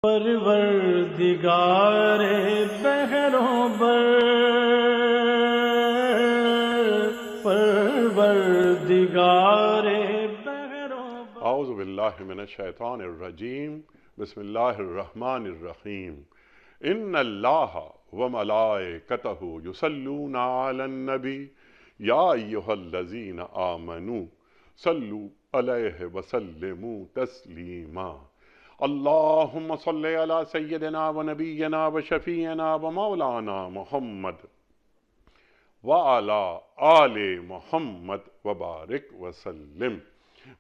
پروردگار بہروں بر، پروردگار بہروں بر۔ اعوذ باللہ من الشیطان الرجیم، بسم اللہ الرحمن الرحیم۔ ان اللہ وملائکتہ یصلون علی النبی یا ایہا الذین آمنوا صلوا علیہ وسلموا تسلیما۔ اللہم صلی علی سیدنا ونبینا وشفیعنا ومولانا محمد وعلی آل محمد وبارک وسلم۔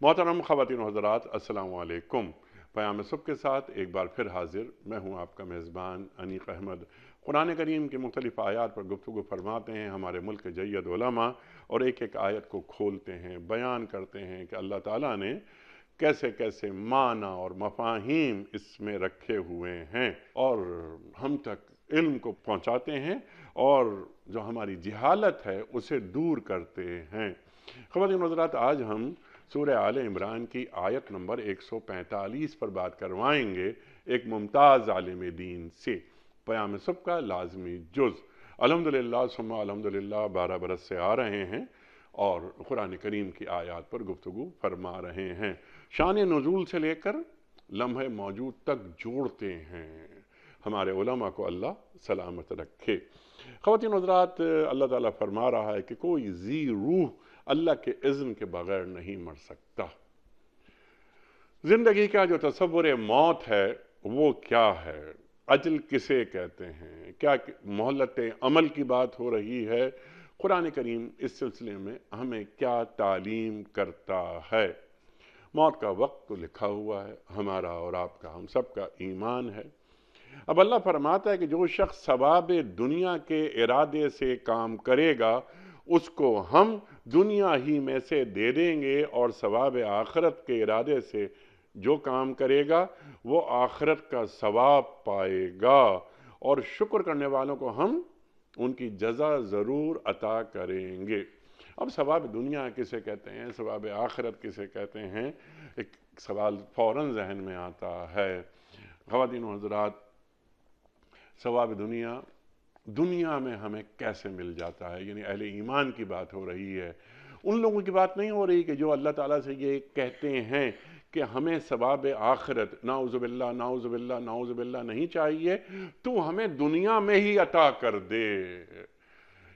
محترم خواتین و حضرات، السلام علیکم۔ پیام صبح کے ساتھ ایک بار پھر حاضر میں ہوں آپ کا میزبان انیق احمد۔ قرآن کریم کی مختلف آیات پر گفتگو فرماتے ہیں ہمارے ملک کے جید علماء، اور ایک ایک آیت کو کھولتے ہیں، بیان کرتے ہیں کہ اللہ تعالیٰ نے کیسے کیسے معنی اور مفاہیم اس میں رکھے ہوئے ہیں، اور ہم تک علم کو پہنچاتے ہیں اور جو ہماری جہالت ہے اسے دور کرتے ہیں۔ خواتین و حضرات، آج ہم سورہ آل عمران کی آیت نمبر 145 پر بات کروائیں گے ایک ممتاز عالم دین سے۔ پیام صبح کا لازمی جز الحمدللہ ثم الحمدللہ 12 برس سے آ رہے ہیں اور قرآن کریم کی آیات پر گفتگو فرما رہے ہیں، شان نزول سے لے کر لمحہ موجود تک جوڑتے ہیں۔ ہمارے علماء کو اللہ سلامت رکھے۔ خواتین و حضرات، اللہ تعالیٰ فرما رہا ہے کہ کوئی ذی روح اللہ کے اذن کے بغیر نہیں مر سکتا۔ زندگی کا جو تصور موت ہے وہ کیا ہے، اجل کسے کہتے ہیں، کیا مہلت عمل کی بات ہو رہی ہے، قرآن کریم اس سلسلے میں ہمیں کیا تعلیم کرتا ہے۔ موت کا وقت تو لکھا ہوا ہے، ہمارا اور آپ کا، ہم سب کا ایمان ہے۔ اب اللہ فرماتا ہے کہ جو شخص ثواب دنیا کے ارادے سے کام کرے گا اس کو ہم دنیا ہی میں سے دے دیں گے، اور ثواب آخرت کے ارادے سے جو کام کرے گا وہ آخرت کا ثواب پائے گا، اور شکر کرنے والوں کو ہم ان کی جزا ضرور عطا کریں گے۔ اب ثواب دنیا کسے کہتے ہیں، ثواب آخرت کسے کہتے ہیں، ایک سوال فوراً ذہن میں آتا ہے۔ خواتین و حضرات، ثواب دنیا میں ہمیں کیسے مل جاتا ہے، یعنی اہل ایمان کی بات ہو رہی ہے، ان لوگوں کی بات نہیں ہو رہی کہ جو اللہ تعالیٰ سے یہ کہتے ہیں کہ ہمیں ثواب آخرت نعوذ باللہ نعوذ باللہ نعوذ باللہ نہیں چاہیے، تو ہمیں دنیا میں ہی عطا کر دے۔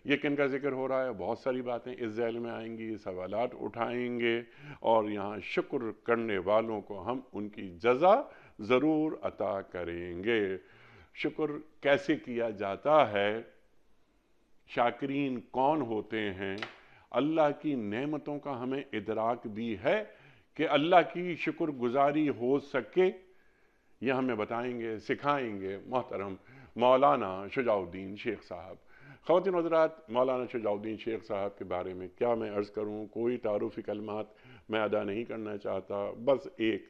یہ کن کا ذکر ہو رہا ہے؟ بہت ساری باتیں اس ذیل میں آئیں گی، سوالات اٹھائیں گے، اور یہاں شکر کرنے والوں کو ہم ان کی جزا ضرور عطا کریں گے۔ شکر کیسے کیا جاتا ہے، شاکرین کون ہوتے ہیں، اللہ کی نعمتوں کا ہمیں ادراک بھی ہے کہ اللہ کی شکر گزاری ہو سکے، یہ ہمیں بتائیں گے، سکھائیں گے محترم مولانا شجاع الدین شیخ صاحب۔ خواتین و حضرات، مولانا شجاع الدین شیخ صاحب کے بارے میں کیا میں عرض کروں، کوئی تعارفی کلمات میں ادا نہیں کرنا چاہتا، بس ایک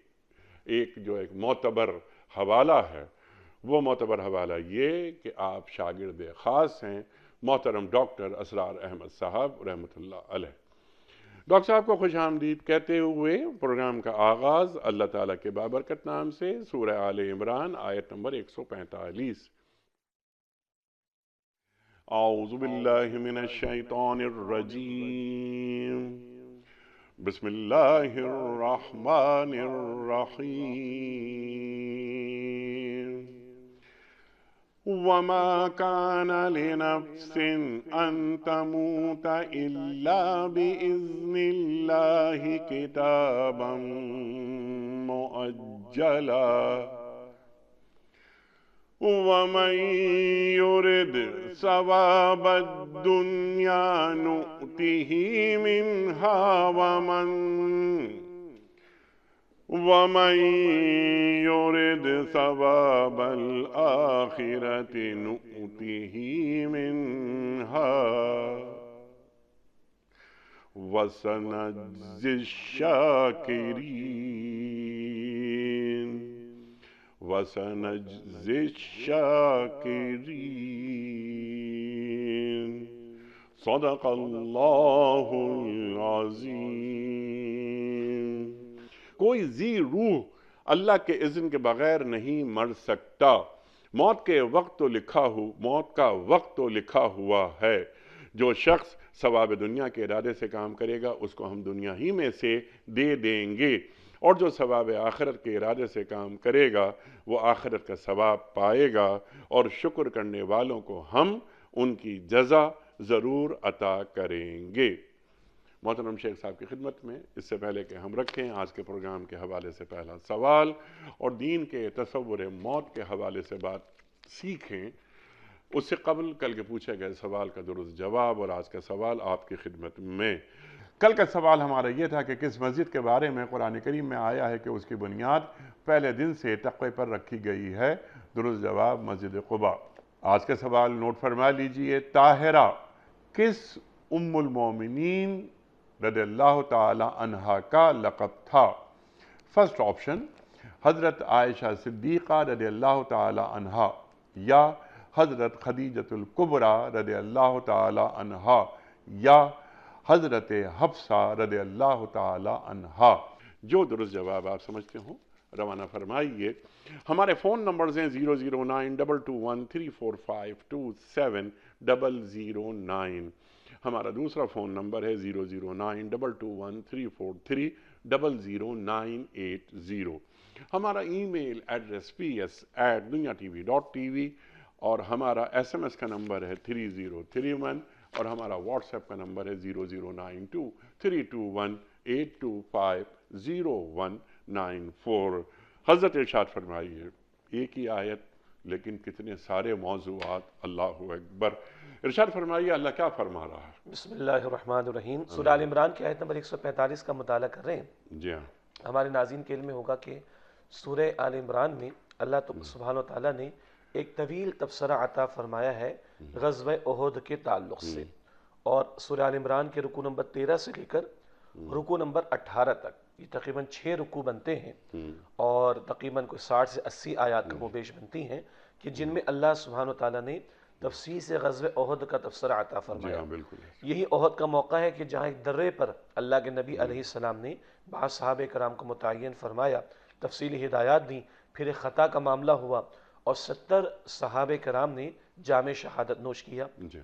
معتبر حوالہ ہے۔ وہ معتبر حوالہ یہ کہ آپ شاگرد خاص ہیں محترم ڈاکٹر اسرار احمد صاحب رحمۃ اللہ علیہ۔ ڈاکٹر صاحب کو خوش آمدید کہتے ہوئے پروگرام کا آغاز اللہ تعالیٰ کے بابرکت نام سے، سورہ آل عمران آیت نمبر 145۔ اعوذ باللہ من الشیطان الرجیم، بسم اللہ الرحمن الرحیم۔ وما كان لنفس أن تموت إلا بإذن الله كتابا مؤجلا، ومن يرد ثواب الدنيا نؤته منها، ومن يرد ثواب الآخرة نؤته منها وسنجزي الشاكرين صدق اللہ العظیم۔ کوئی ذی روح اللہ کے اذن کے بغیر نہیں مر سکتا۔ موت کا وقت تو لکھا ہوا ہے۔ جو شخص ثواب دنیا کے ارادے سے کام کرے گا اس کو ہم دنیا ہی میں سے دے دیں گے، اور جو ثواب آخرت کے ارادے سے کام کرے گا وہ آخرت کا ثواب پائے گا، اور شکر کرنے والوں کو ہم ان کی جزا ضرور عطا کریں گے۔ محترم شیخ صاحب کی خدمت میں اس سے پہلے کہ ہم رکھیں آج کے پروگرام کے حوالے سے پہلا سوال اور دین کے تصور موت کے حوالے سے بات سیکھیں، اس سے قبل کل کے پوچھے گئے سوال کا درست جواب اور آج کا سوال آپ کی خدمت میں۔ کل کا سوال ہمارا یہ تھا کہ کس مسجد کے بارے میں قرآن کریم میں آیا ہے کہ اس کی بنیاد پہلے دن سے تقوی پر رکھی گئی ہے؟ درست جواب مسجد قباء۔ آج کا سوال نوٹ فرما لیجئے، طاہرہ کس ام المومنین رضی اللہ تعالی عنہا کا لقب تھا؟ فرسٹ آپشن حضرت عائشہ صدیقہ رضی اللہ تعالی عنہا، یا حضرت خدیجۃ الکبریٰ رضی اللہ تعالی عنہا، یا حضرت حفصہ رضی اللہ تعالی عنہا۔ جو درست جواب آپ سمجھتے ہوں روانہ فرمائیے۔ ہمارے فون نمبرز ہیں 009221345270009۔ ہمارا دوسرا فون نمبر ہے 009221345000980۔ ہمارا ای میل ایڈریس ps@dunyatv.tv اور ہمارا SMS کا نمبر ہے 3031 اور ہمارا واٹس ایپ کا نمبر ہے 0092321825019 حضرت ارشاد فرمائیے، ایک ہی آیت لیکن کتنے سارے موضوعات، اللہ اکبر۔ ارشاد فرمائیے اللہ کیا فرما رہا ہے؟ بسم اللہ الرحمن الرحیم۔ سورہ آل عمران کی آیت نمبر 145 کا مطالعہ کر رہے ہیں۔ جی ہاں، ہمارے ناظرین کے علم میں ہوگا کہ سورہ آل عمران میں اللہ سبحانہ وتعالیٰ نے ایک طویل تبصرہ عطا فرمایا ہے غزوہ احد کے تعلق سے، اور سورہ آل عمران کے رکوع نمبر 13 سے لے کر رکوع نمبر 18 تک یہ تقریباً 6 رکوع بنتے ہیں، اور تقریباً کوئی 60 سے 80 آیات کا بیش بنتی ہیں کہ جن میں اللہ سبحانہ وتعالیٰ نے تفصیل سے غزوہ احد کا تبصرہ عطا فرمایا۔ بالکل یہی احد کا موقع ہے کہ جہاں ایک درے پر اللہ کے نبی علیہ السلام نے بعض صحابہ کرام کو متعین فرمایا، تفصیلی ہدایات دیں، پھر ایک خطا کا معاملہ ہوا اور 70 صحابہ کرام نے جام شہادت نوش کیا۔ جی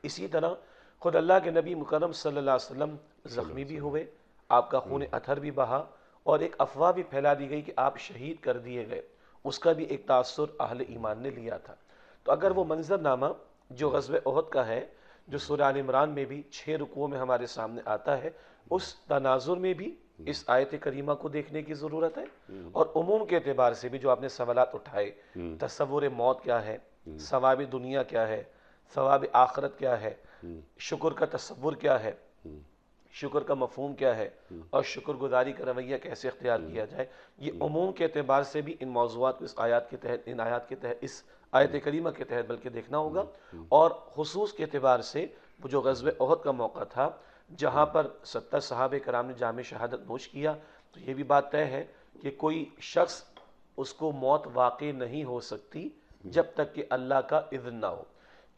اسی طرح خود اللہ کے نبی مکرم صلی اللہ علیہ وسلم زخمی بھی ہوئے، آپ کا خون اطہر بھی بہا، اور ایک افواہ بھی پھیلا دی گئی کہ آپ شہید کر دیے گئے، اس کا بھی ایک تاثر اہل ایمان نے لیا تھا۔ تو اگر وہ منظر نامہ جو غزوہ احد کا ہے، جو سورہ آل عمران میں بھی 6 رکوعوں میں ہمارے سامنے آتا ہے، اس تناظر میں بھی اس آیت کریمہ کو دیکھنے کی ضرورت ہے، اور عموم کے اعتبار سے بھی جو آپ نے سوالات اٹھائے، تصور موت کیا ہے، ثواب دنیا کیا ہے، ثواب آخرت کیا ہے، شکر کا تصور کیا ہے، شکر کا مفہوم کیا ہے، اور شکر گزاری کا رویہ کیسے اختیار کیا جائے، یہ عموم کے اعتبار سے بھی ان موضوعات کو اس آیات کے تحت، اس آیت کریمہ کے تحت بلکہ دیکھنا ہوگا، اور خصوص کے اعتبار سے وہ جو غزوہ احد کا موقع تھا جہاں پر 70 صحابہ کرام نے جام شہادت نوش کیا، تو یہ بھی بات طے ہے کہ کوئی شخص اس کو موت واقع نہیں ہو سکتی جب تک کہ اللہ کا اذن نہ ہو۔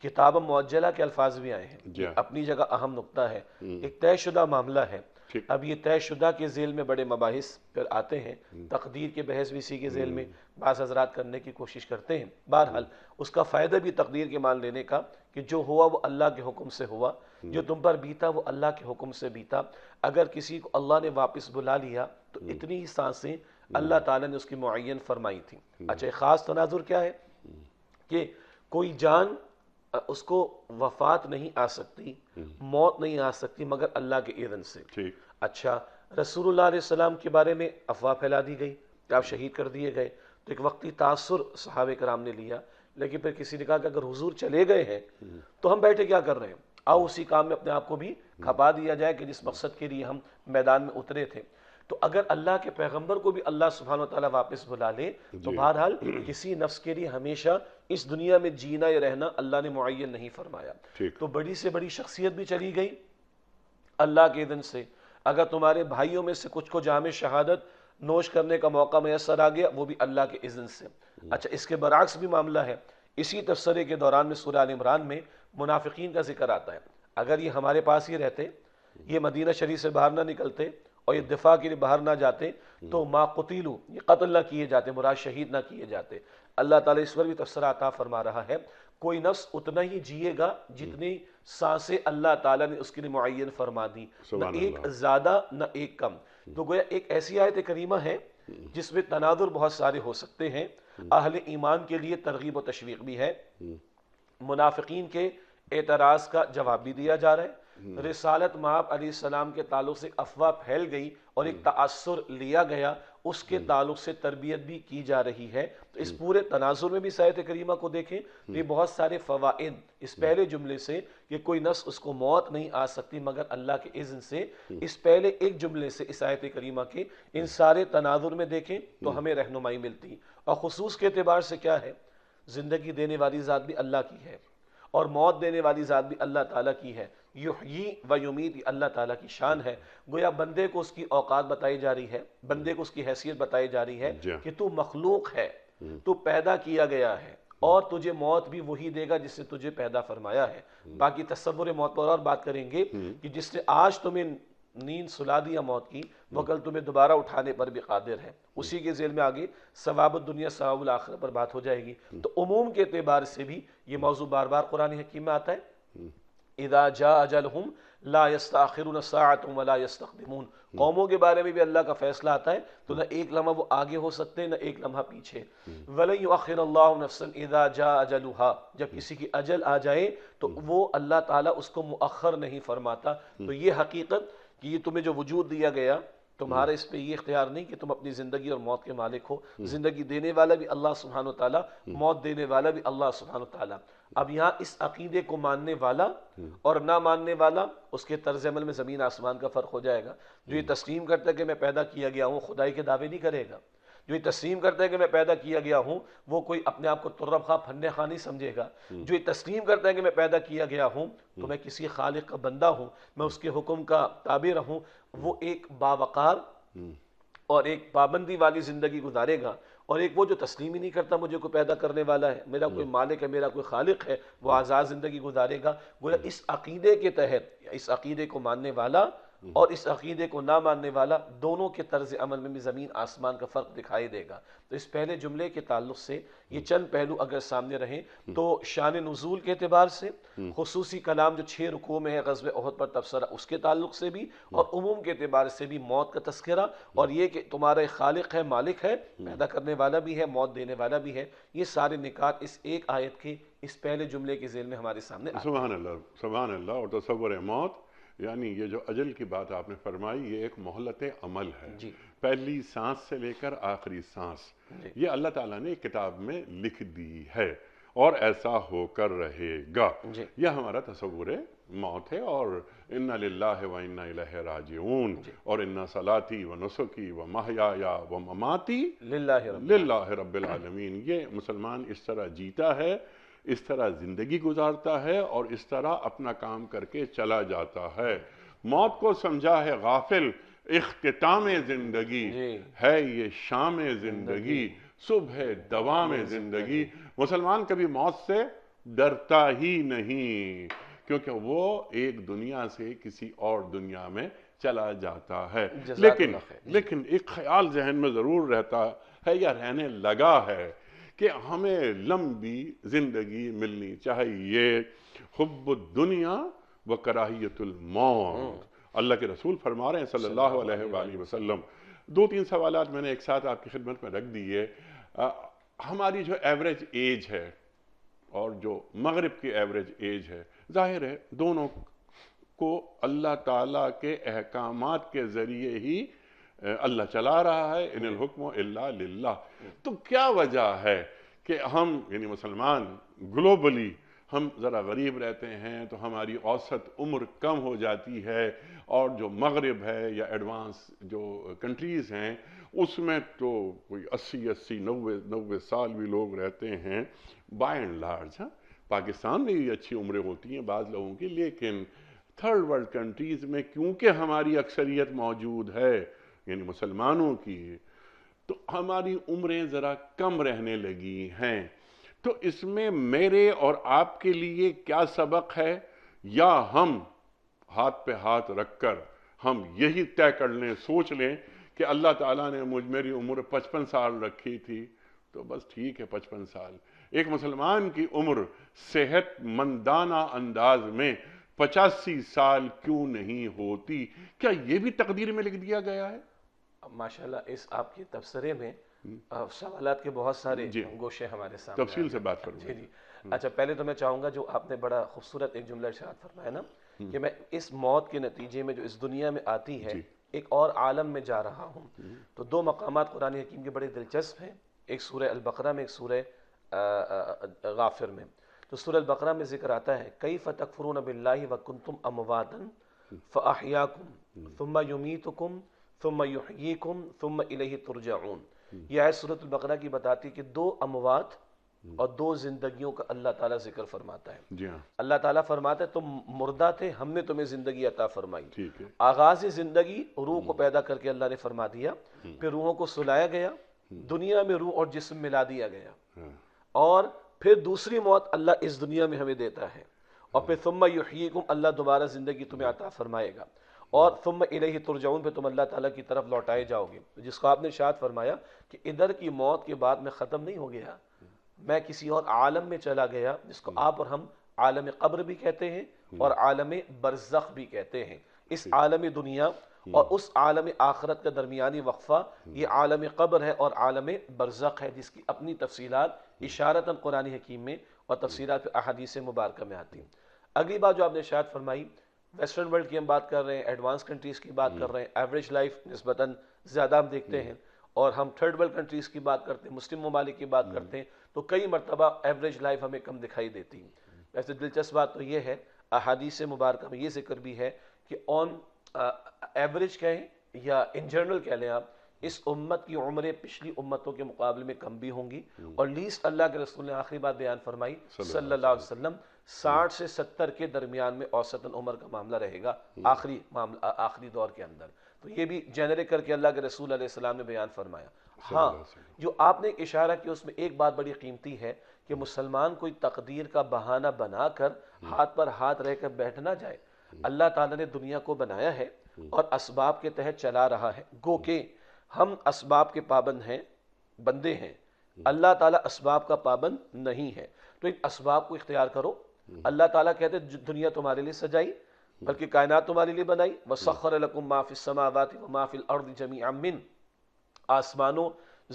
کتاب معجلہ کے الفاظ بھی آئے ہیں، اپنی جگہ اہم نقطہ ہے، ایک طے شدہ معاملہ ہے۔ اب یہ طے شدہ کے ذیل میں بڑے مباحث پھر آتے ہیں، تقدیر کے بحث بھی اسی کے ذیل میں بعض حضرات کرنے کی کوشش کرتے ہیں۔ بہرحال اس کا فائدہ بھی تقدیر کے مان لینے کا کہ جو ہوا وہ اللہ کے حکم سے ہوا، جو تم پر بیتا وہ اللہ کے حکم سے بیتا۔ اگر کسی کو اللہ نے واپس بلا لیا تو اتنی ہی سانسیں اللہ تعالیٰ نے اس کی معین فرمائی تھیں۔ اچھا، خاص تناظر کیا ہے کہ کوئی جان اس کو وفات نہیں آ سکتی، موت نہیں آ سکتی مگر اللہ کے اذن سے۔ اچھا، رسول اللہ علیہ السلام کے بارے میں افواہ پھیلا دی گئی کہ آپ شہید کر دیے گئے، تو ایک وقتی تاثر صحابہ کرام نے لیا، لیکن پھر کسی نے کہا کہ اگر حضور چلے گئے ہیں تو ہم بیٹھے کیا کر رہے ہیں، آؤ اسی کام میں اپنے آپ کو بھی کھپا دیا جائے کہ جس مقصد کے لیے ہم میدان میں اترے تھے۔ تو اگر اللہ کے پیغمبر کو بھی اللہ سبحانہ وتعالیٰ واپس بلا لے تو بہرحال کسی نفس کے لیے ہمیشہ اس دنیا میں جینا یا رہنا اللہ نے معین نہیں فرمایا۔ تو بڑی سے بڑی شخصیت بھی چلی گئی اللہ کے اذن سے۔ اگر تمہارے بھائیوں میں سے کچھ کو جام شہادت نوش کرنے کا موقع میسر آ گیا، وہ بھی اللہ کے اذن سے۔ اچھا، اس کے برعکس بھی معاملہ ہے۔ اسی تبصرے کے دوران میں سورہ آل عمران میں منافقین کا ذکر آتا ہے۔ اگر یہ ہمارے پاس ہی رہتے، یہ مدینہ شریف سے باہر نہ نکلتے اور یہ دفاع کے لیے باہر نہ جاتے تو ما قتلوا، یہ قتل نہ کیے جاتے، مراد شہید نہ کیے جاتے۔ اللہ تعالیٰ اس پر بھی تبصرہ عطا فرما رہا ہے، کوئی نفس اتنا ہی جیے گا جتنی سانسیں اللہ تعالیٰ نے اس کے لیے معین فرما دی، نہ سبحان ایک اللہ۔ زیادہ نہ ایک کم۔ تو گویا ایک ایسی آیت کریمہ ہے جس میں تناظر بہت سارے ہو سکتے ہیں، اہل ایمان کے لیے ترغیب و تشویق بھی ہے، منافقین کے اعتراض کا جواب بھی دیا جا رہا ہے، رسالت مآب علیہ السلام کے تعلق سے ایک افواہ پھیل گئی اور ایک تأثر لیا گیا، اس کے تعلق سے تربیت بھی کی جا رہی ہے۔ تو اس پورے تناظر میں بھی اس آیت کریمہ کو دیکھیں تو یہ بہت سارے فوائد اس پہلے جملے سے کہ کوئی نفس اس کو موت نہیں آ سکتی مگر اللہ کے اذن سے، اس پہلے ایک جملے سے اس آیت کریمہ کے ان سارے تناظر میں دیکھیں تو ہمیں رہنمائی ملتی، اور خصوص کے اعتبار سے کیا ہے، زندگی دینے والی ذات بھی اللہ کی ہے اور موت دینے والی ذات بھی اللہ تعالیٰ کی ہے، یحیی و یمیت اللہ تعالیٰ کی شان ہے۔ گویا بندے کو اس کی اوقات بتائی جا رہی ہے، بندے کو اس کی حیثیت بتائی جا رہی ہے کہ تو مخلوق ہے، تو پیدا کیا گیا ہے، اور تجھے موت بھی وہی دے گا جس سے تجھے پیدا فرمایا ہے۔ باقی تصور موت پر اور بات کریں گے کہ جس نے آج تمہیں نیند سلا دیا موت کی، وہ کل تمہیں دوبارہ اٹھانے پر بھی قادر ہے۔ اسی کے ذیل میں آگے ثواب الدنیا ثواب الآخرہ پر بات ہو جائے گی۔ تو عموم کے اعتبار سے بھی یہ موضوع بار بار قرآن حکیم میں آتا ہے، اذا جاء اجلہم لا یستاخرون ساعۃ ولا یستقدمون، قوموں کے بارے میں بھی اللہ کا فیصلہ آتا ہے تو نہ ایک لمحہ وہ آگے ہو سکتے ہیں نہ ایک لمحہ پیچھے۔ وَلَن يُؤَخِّرَ اللَّهُ نَفْسًا إِذَا جَاءَ أَجَلُهَا، جب کسی کی اجل آ جائے تو وہ اللہ تعالیٰ اس کو مؤخر نہیں فرماتا۔ تو یہ حقیقت کہ یہ تمہیں جو وجود دیا گیا، تمہارا اس پہ یہ اختیار نہیں کہ تم اپنی زندگی اور موت کے مالک ہو، زندگی دینے والا بھی اللہ سبحانہ وتعالیٰ، موت دینے والا بھی اللہ سبحانہ وتعالیٰ۔ اب یہاں اس عقیدے کو ماننے والا اور نہ ماننے والا، اس کے طرز عمل میں زمین آسمان کا فرق ہو جائے گا۔ جو یہ تسلیم کرتا ہے کہ میں پیدا کیا گیا ہوں، خدائی کے دعوے نہیں کرے گا۔ جو یہ تسلیم کرتا ہے کہ میں پیدا کیا گیا ہوں، وہ کوئی اپنے آپ کو ترب خواہ پھنے خواہ نہیں سمجھے گا۔ جو یہ تسلیم کرتا ہے کہ میں پیدا کیا گیا ہوں تو میں کسی خالق کا بندہ ہوں، میں اس کے حکم کا تابع رہوں، وہ ایک باوقار اور ایک پابندی والی زندگی گزارے گا۔ اور ایک وہ جو تسلیم ہی نہیں کرتا مجھے کوئی پیدا کرنے والا ہے، میرا کوئی مالک ہے، میرا کوئی خالق ہے، وہ آزاد زندگی گزارے گا۔ گویا اس عقیدے کے تحت، اس عقیدے کو ماننے والا اور اس عقیدے کو نہ ماننے والا، دونوں کے طرز عمل میں بھی زمین آسمان کا فرق دکھائی دے گا۔ تو اس پہلے جملے کے تعلق سے یہ چند پہلو اگر سامنے رہیں تو شان نزول کے اعتبار سے خصوصی کلام جو 6 رکوع میں ہے غزوہ احد پر تبصرہ، اس کے تعلق سے بھی، اور عموم کے اعتبار سے بھی موت کا تذکرہ، اور یہ کہ تمہارا ایک خالق ہے، مالک ہے، پیدا کرنے والا بھی ہے، موت دینے والا بھی ہے، یہ سارے نکات اس ایک آیت کے اس پہلے جملے کے ذیل میں ہمارے سامنے آتے ہیں۔ سبحان اللہ، سبحان اللہ۔ اور تصور موت، یعنی یہ جو اجل کی بات آپ نے فرمائی، یہ ایک مہلت عمل ہے، پہلی سانس سے لے کر آخری سانس، یہ اللہ تعالیٰ نے کتاب میں لکھ دی ہے اور ایسا ہو کر رہے گا۔ یہ ہمارا تصور موت ہے، اور انا للہ و انا الیہ راجعون، اور ان صلاتی و نسکی و محیایا و مماتی للہ رب العالمین۔ یہ مسلمان اس طرح جیتا ہے، اس طرح زندگی گزارتا ہے، اور اس طرح اپنا کام کر کے چلا جاتا ہے۔ موت کو سمجھا ہے غافل، اختتام زندگی ہے یہ شام زندگی، صبح دوام زندگی۔ مسلمان کبھی موت سے ڈرتا ہی نہیں، کیونکہ وہ ایک دنیا سے کسی اور دنیا میں چلا جاتا ہے۔ لیکن ایک خیال ذہن میں ضرور رہتا ہے یا رہنے لگا ہے کہ ہمیں لمبی زندگی ملنی چاہیے، حب الدنیا و کراہیت الموت۔ اللہ کے رسول فرما رہے ہیں صلی اللہ علیہ وآلہ وسلم۔ 2-3 سوالات میں نے ایک ساتھ آپ کی خدمت میں رکھ دیے۔ ہماری جو ایوریج ایج ہے اور جو مغرب کی ایوریج ایج ہے، ظاہر ہے دونوں کو اللہ تعالیٰ کے احکامات کے ذریعے ہی اللہ چلا رہا ہے، ان الحکم الا للہ۔ تو کیا وجہ ہے کہ ہم یعنی مسلمان گلوبلی ہم ذرا غریب رہتے ہیں تو ہماری اوسط عمر کم ہو جاتی ہے، اور جو مغرب ہے یا ایڈوانس جو کنٹریز ہیں اس میں تو کوئی 80-90 سال بھی لوگ رہتے ہیں بائی اینڈ لارج۔ پاکستان میں بھی اچھی عمریں ہوتی ہیں بعض لوگوں کی، لیکن تھرڈ ورلڈ کنٹریز میں کیونکہ ہماری اکثریت موجود ہے یعنی مسلمانوں کی، تو ہماری عمریں ذرا کم رہنے لگی ہیں۔ تو اس میں میرے اور آپ کے لیے کیا سبق ہے، یا ہم ہاتھ پہ ہاتھ رکھ کر ہم یہی طے کر لیں، سوچ لیں کہ اللہ تعالیٰ نے میری عمر 55 سال رکھی تھی تو بس ٹھیک ہے 55 سال. ایک مسلمان کی عمر صحت مندانہ انداز میں 85 سال کیوں نہیں ہوتی؟ کیا یہ بھی تقدیر میں لکھ دیا گیا ہے؟ ماشاءاللہ اس آپ کے تبصرے میں سوالات کے بہت سارے گوشے ہمارے سامنے تفصیل سے بات کروں. جی. اچھا، پہلے تو میں چاہوں گا جو آپ نے بڑا خوبصورت ایک جملہ ارشاد فرمایا نا کہ میں اس موت کے نتیجے میں جو اس دنیا میں آتی ہے ایک اور عالم میں جا رہا ہوں. تو دو مقامات قرآن حکیم کے بڑے دلچسپ ہیں، ایک سورہ البقرہ میں، ایک سورہ غافر میں. تو سورہ البقرہ میں ذکر آتا ہے کیف تکفرون باللہ وکنتم امواتا فاحیاکم ثم یمیتکم ثم یحییکم ثم الیہ ترجعون. یہ آیت سورۃ البقرہ کی بتاتی کہ دو اموات اور دو زندگیوں کا اللہ تعالیٰ ذکر فرماتا ہے. جی ہاں، اللہ تعالیٰ فرماتا ہے تم مردہ تھے، ہم نے تمہیں زندگی عطا فرمائی. ٹھیک ہے. آغاز زندگی روح کو پیدا کر کے اللہ نے فرما دیا، پھر روحوں کو سلایا گیا، دنیا میں روح اور جسم ملا دیا گیا، اور پھر دوسری موت اللہ اس دنیا میں ہمیں دیتا ہے، اور پھر ثم یحییکم اللہ دوبارہ زندگی تمہیں عطا فرمائے گا، اور ثم الیہ ترجعون پہ تم اللہ تعالیٰ کی طرف لوٹائے جاؤ گے. جس کو آپ نے ارشاد فرمایا کہ ادھر کی موت کے بعد میں ختم نہیں ہو گیا، میں کسی اور عالم میں چلا گیا جس کو آپ اور ہم عالم قبر بھی کہتے ہیں اور عالم برزخ بھی کہتے ہیں. اس عالم دنیا اور اس عالم آخرت کا درمیانی وقفہ یہ عالم قبر ہے اور عالم برزخ ہے، جس کی اپنی تفصیلات اشارتاً قرآن حکیم میں اور تفصیلات پہ احادیث مبارکہ میں آتی ہیں. اگلی بات جو آپ نے ارشاد فرمائی، ویسٹرن ورلڈ کی ہم بات کر رہے ہیں، ایڈوانس کنٹریز کی بات کر رہے ہیں، ایوریج لائف نسبتاً زیادہ ہم دیکھتے ہیں، اور ہم تھرڈ ورلڈ کنٹریز کی بات کرتے ہیں، مسلم ممالک کی بات کرتے ہیں تو کئی مرتبہ ایوریج لائف ہمیں کم دکھائی دیتی ہے. ویسے دلچسپ بات تو یہ ہے احادیث مبارکہ میں یہ ذکر بھی ہے کہ آن ایوریج کہیں یا ان جنرل کہہ لیں آپ، اس امت کی عمریں پچھلی امتوں کے مقابلے میں کم بھی ہوں گی، اور لیسٹ اللہ کے رسول نے آخری بات بیان فرمائی صلی اللہ علیہ وسلم 60 سے 70 کے درمیان میں اوسطاً عمر کا معاملہ رہے گا آخری دور کے اندر. تو یہ بھی جنرک کر کے اللہ کے رسول علیہ السلام نے بیان فرمایا. ہاں، جو آپ نے ایک اشارہ کیا اس میں ایک بات بڑی قیمتی ہے کہ مسلمان کوئی تقدیر کا بہانہ بنا کر ہاتھ پر ہاتھ رہ کر بیٹھ نہ جائے. اللہ تعالیٰ نے دنیا کو بنایا ہے اور اسباب کے تحت چلا رہا ہے، گو کہ ہم اسباب کے پابند ہیں، بندے ہیں، اللہ تعالیٰ اسباب کا پابند نہیں ہے. تو ان اسباب کو اختیار کرو. اللہ تعالیٰ کہتے ہیں دنیا تمہارے لیے سجائی، بلکہ کائنات تمہارے لیے بنائی. وَسَخَّرَ لَكُم مَّا فِي السَّمَاوَاتِ وَمَا فِي الْأَرْضِ جَمِيعًا مِّنْهُ، آسمانوں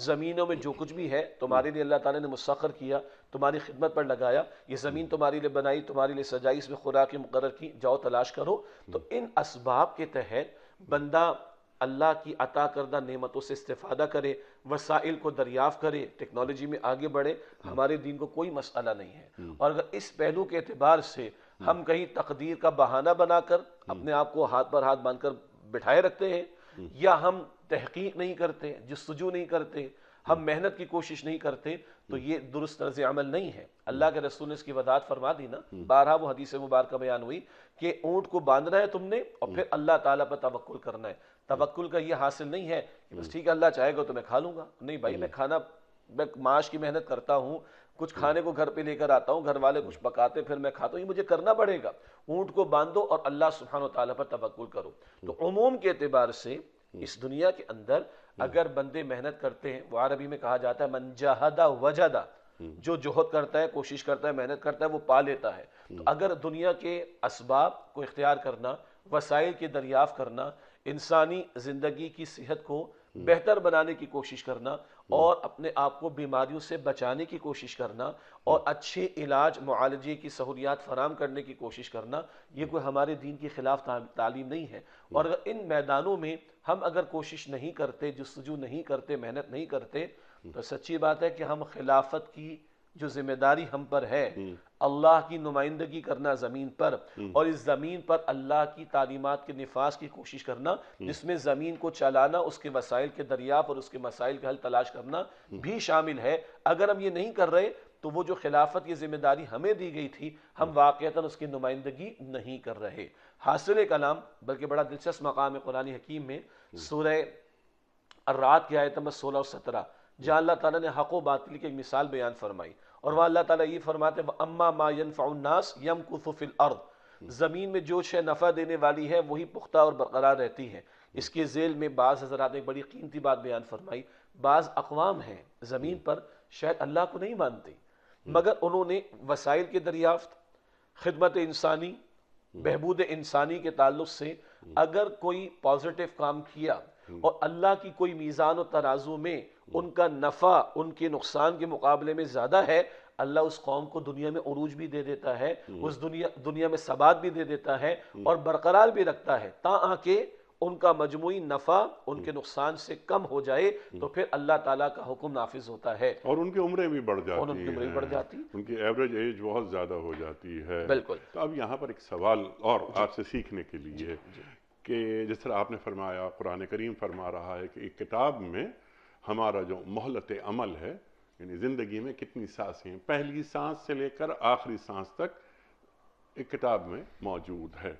زمینوں میں جو کچھ بھی ہے تمہارے لیے اللہ تعالیٰ نے مسخر کیا، تمہاری خدمت پر لگایا. یہ زمین تمہارے لیے بنائی، تمہارے لیے سجائی، اس میں خوراک مقرر کی، جاؤ تلاش کرو. تو ان اسباب کے تحت بندہ اللہ کی عطا کردہ نعمتوں سے استفادہ کرے، وسائل کو دریافت کرے، ٹیکنالوجی میں آگے بڑھے. ہمارے دین کو کوئی مسئلہ نہیں ہے. اور اگر اس پہلو کے اعتبار سے ہم کہیں تقدیر کا بہانہ بنا کر اپنے آپ کو ہاتھ پر ہاتھ باندھ کر بٹھائے رکھتے ہیں، یا ہم تحقیق نہیں کرتے، جستجو نہیں کرتے، ہم محنت کی کوشش نہیں کرتے، تو یہ درست طرز عمل نہیں ہے. اللہ کے رسول نے اس کی وضاحت فرما دی نا، بارہا وہ حدیث مبارکہ بیان ہوئی کہ اونٹ کو باندھنا ہے تم نے اور پھر اللہ تعالیٰ پر توکل کرنا ہے. توکل کا یہ حاصل نہیں ہے کہ بس ٹھیک ہے اللہ چاہے گا تو میں کھا لوں گا. نہیں بھائی، میں معاش کی محنت کرتا ہوں، کچھ کھانے کو گھر پہ لے کر آتا ہوں، گھر والے کچھ پکاتے پھر میں کھاتا ہوں، یہ مجھے کرنا پڑے گا. اونٹ کو باندھو اور اللہ سبحانہ و تعالیٰ پر توکل کرو. تو عموم کے اعتبار سے اس دنیا کے اندر اگر بندے محنت کرتے ہیں، وہ عربی میں کہا جاتا ہے من جاہد وجد، جو جوہد کرتا ہے، کوشش کرتا ہے، محنت کرتا ہے، وہ پا لیتا ہے. تو اگر دنیا کے اسباب کو اختیار کرنا، وسائل کی دریافت کرنا، انسانی زندگی کی صحت کو بہتر بنانے کی کوشش کرنا اور اپنے آپ کو بیماریوں سے بچانے کی کوشش کرنا اور اچھے علاج معالجے کی سہولیات فراہم کرنے کی کوشش کرنا، یہ کوئی ہمارے دین کے خلاف تعلیم نہیں ہے. اور اگر ان میدانوں میں ہم اگر کوشش نہیں کرتے، جستجو نہیں کرتے، محنت نہیں کرتے، تو سچی بات ہے کہ ہم خلافت کی جو ذمہ داری ہم پر ہے، اللہ کی نمائندگی کرنا زمین پر، اور اس زمین پر اللہ کی تعلیمات کے نفاذ کی کوشش کرنا، جس میں زمین کو چلانا، اس کے وسائل کے دریافت اور اس کے مسائل کا حل تلاش کرنا بھی شامل ہے. اگر ہم یہ نہیں کر رہے تو وہ جو خلافت کی ذمہ داری ہمیں دی گئی تھی، ہم واقعتاً اس کی نمائندگی نہیں کر رہے. حاصل کلام، بلکہ بڑا دلچسپ مقام ہے قرآن حکیم میں، سورہ الرعد کی آیت نمبر 16 اور 17، جہاں اللہ تعالیٰ نے حق و باطل کی ایک مثال بیان فرمائی. اور وہاں اللہ تعالیٰ یہ فرماتے ہیں وَأَمَّا مَا يَنْفَعُ النَّاسِ يَمْكُثُ فِي الْأَرْضِ، زمین میں جو شے نفع دینے والی ہے وہی پختہ اور برقرار رہتی ہے. اس کے ذیل میں بعض حضرات نے ایک بڑی قیمتی بات بیان فرمائی. بعض اقوام ہیں زمین پر شاید اللہ کو نہیں مانتے مگر انہوں نے وسائل کے دریافت، خدمت انسانی، بہبود انسانی کے تعلق سے اگر کوئی پازیٹیو کام کیا اور اللہ کی کوئی میزان و ترازو میں ان کا نفع ان کے نقصان کے مقابلے میں زیادہ ہے، اللہ اس قوم کو دنیا میں عروج بھی دے دیتا ہے، اس دنیا میں ثبات بھی دے دیتا ہے اور برقرار بھی رکھتا ہے، تاں کہ ان کا مجموعی نفع ان کے نقصان سے کم ہو جائے تو پھر اللہ تعالیٰ کا حکم نافذ ہوتا ہے اور ان کی عمریں بھی بڑھ اور ان کی عمریں جاتی بڑھ جاتی ہیں، ان کی ایوریج ایج بہت زیادہ ہو جاتی ہے. بالکل. تو اب یہاں پر ایک سوال اور آپ سے سیکھنے کے لیے کہ جس طرح آپ نے فرمایا، قرآن کریم فرما رہا ہے کہ ایک کتاب میں ہمارا جو مہلت عمل ہے، یعنی زندگی میں کتنی سانسیں ہیں، پہلی سانس سے لے کر آخری سانس تک ایک کتاب میں موجود ہے.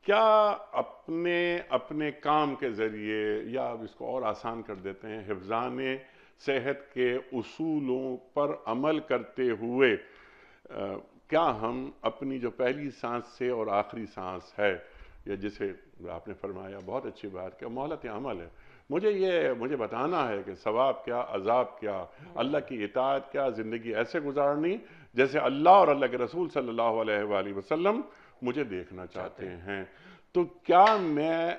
کیا اپنے کام کے ذریعے، یا اب اس کو اور آسان کر دیتے ہیں، حفظان صحت کے اصولوں پر عمل کرتے ہوئے کیا ہم اپنی جو پہلی سانس سے اور آخری سانس ہے، یا جسے آپ نے فرمایا بہت اچھی بات کہ مہلت عمل ہے، مجھے بتانا ہے کہ ثواب کیا، عذاب کیا، اللہ کی اطاعت کیا، زندگی ایسے گزارنی جیسے اللہ اور اللہ کے رسول صلی اللہ علیہ وآلہ وسلم مجھے دیکھنا چاہتے ہیں. تو کیا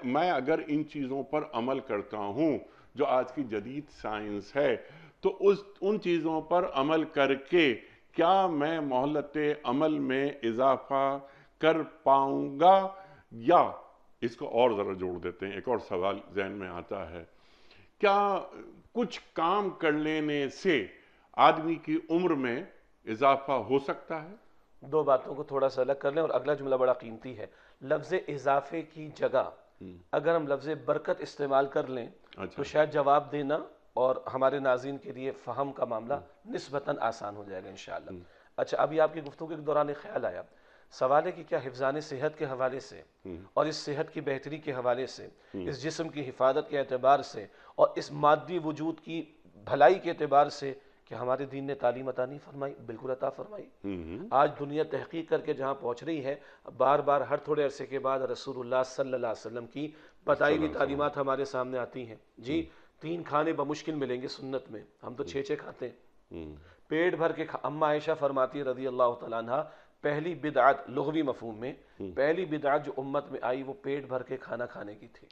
میں اگر ان چیزوں پر عمل کرتا ہوں جو آج کی جدید سائنس ہے، تو ان چیزوں پر عمل کر کے کیا میں مہلت عمل میں اضافہ کر پاؤں گا؟ یا اس کو اور ذرا جوڑ دیتے ہیں، ایک اور سوال ذہن میں آتا ہے، کیا کچھ کام کر لینے سے آدمی کی عمر میں اضافہ ہو سکتا ہے؟ دو باتوں کو تھوڑا سا الگ کر لیں، اور اگلا جملہ بڑا قیمتی ہے. لفظ اضافے کی جگہ اگر ہم لفظ برکت استعمال کر لیں تو شاید جواب دینا اور ہمارے ناظرین کے لیے فہم کا معاملہ نسبتاً آسان ہو جائے گا انشاءاللہ. اچھا، ابھی آپ کی گفتگو کے دوران ایک خیال آیا، سوال ہے کہ کیا حفظان صحت کے حوالے سے اور اس صحت کی بہتری کے حوالے سے، اس جسم کی حفاظت کے اعتبار سے اور اس مادی وجود کی بھلائی کے اعتبار سے کہ ہمارے دین نے تعلیم عطا نہیں فرمائی؟ بالکل عطا فرمائی. آج دنیا تحقیق کر کے جہاں پہنچ رہی ہے، بار بار ہر تھوڑے عرصے کے بعد رسول اللہ صلی اللہ علیہ وسلم کی بتائی ہوئی تعلیمات ہمارے سامنے آتی ہیں. جی 3 کھانے بمشکل ملیں گے سنت میں، ہم تو 6 کھاتے ہیں پیٹ بھر کے. اماں عائشہ فرماتی رضی اللہ تعالیٰ عنہ، پہلی بدعت لغوی مفہوم میں پہلی بدعت جو امت میں آئی وہ پیٹ بھر کے کھانا کھانے کی تھی.